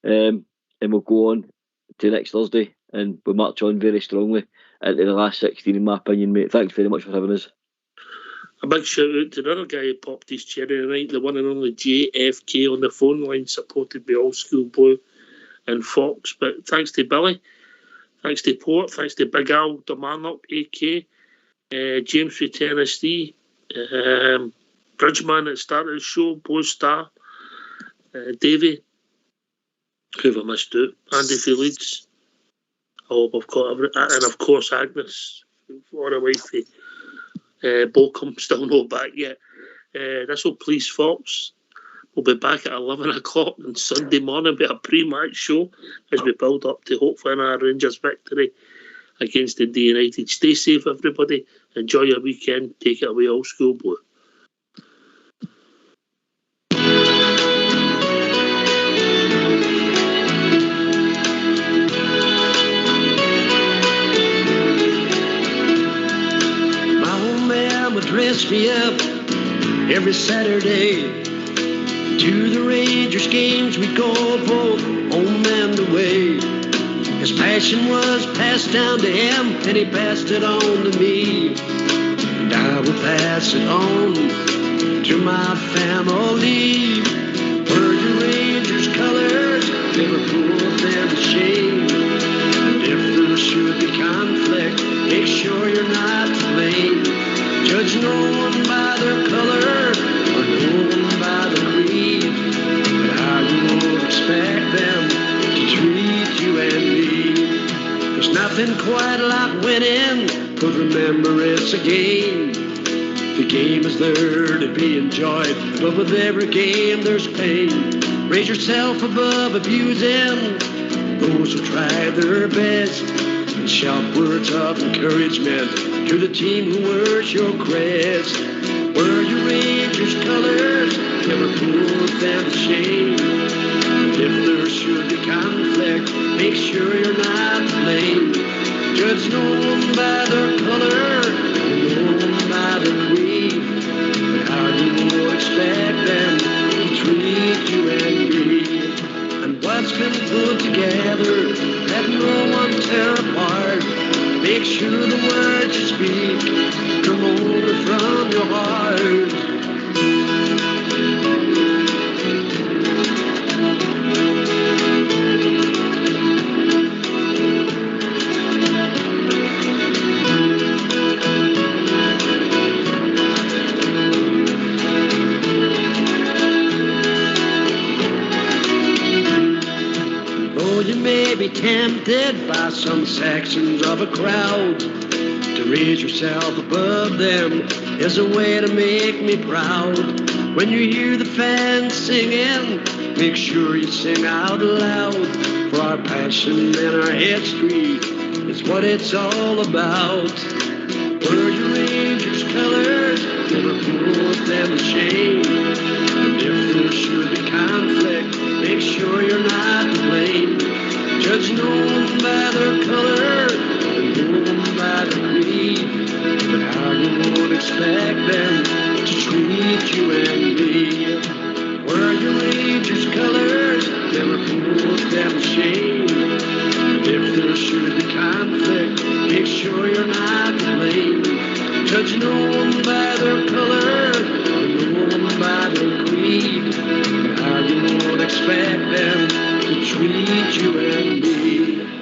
And we'll go on to next Thursday and we'll march on very strongly into the last 16, in my opinion, mate. Thanks very much for having us. A big shout out to the other guy who popped his cherry tonight, the one and only JFK on the phone line, supported by Old School Blue and Fox. But thanks to Billy, thanks to Port, thanks to Big Al, Damanok, AK, James from Tennessee, Bridgeman that started the show, Blue Star, Davey, who have I missed out, Andy for Leeds. Oh, we've got and of course Agnes, what a wifey. Bocum still not back yet. This will please Fox. We'll be back at 11 o'clock on Sunday morning with a pre-match show as we build up to hopefully another Rangers victory against Dundee United. Stay safe, everybody. Enjoy your weekend. Take it away, Old School Blue. Dress me up every Saturday. To the Rangers games we go both home and away. His passion was passed down to him, and he passed it on to me. And I will pass it on to my family. Were your Rangers colors, never put them to shame. And if there should be conflict, make sure you're not to blame. Judge no one by their color or no one by their creed, but how you would expect them to treat you and me. There's nothing quite like winning, but remember it's a game. The game is there to be enjoyed, but with every game there's pain. Raise yourself above abusing those who try their best, and shout words of encouragement to the team who wears your crest. Wear your Rangers colors, never put them to shame. And if there should be conflict, make sure you're not to blame. Judge no one by their color, no one by their creed, but how you would expect them to treat you and me. And what's been put together, let no one tear apart. Make sure the words you speak come over from your heart. Though you may be tempted by some sections of a crowd, to raise yourself above them is a way to make me proud. When you hear the fans singing, make sure you sing out loud. For our passion and our history is what it's all about. Wear your Rangers colors, never put them to shame. And if there should be conflict, make sure you're not to blame. Judge no one by their color, and no one by their creed, but how you would expect them to treat you and me. Wear your Rangers colors, never put them to shame. And if there should be conflict, make sure you're not to blame. Judge no one by their color, and no one by their creed, but how you would expect them to treat you and me.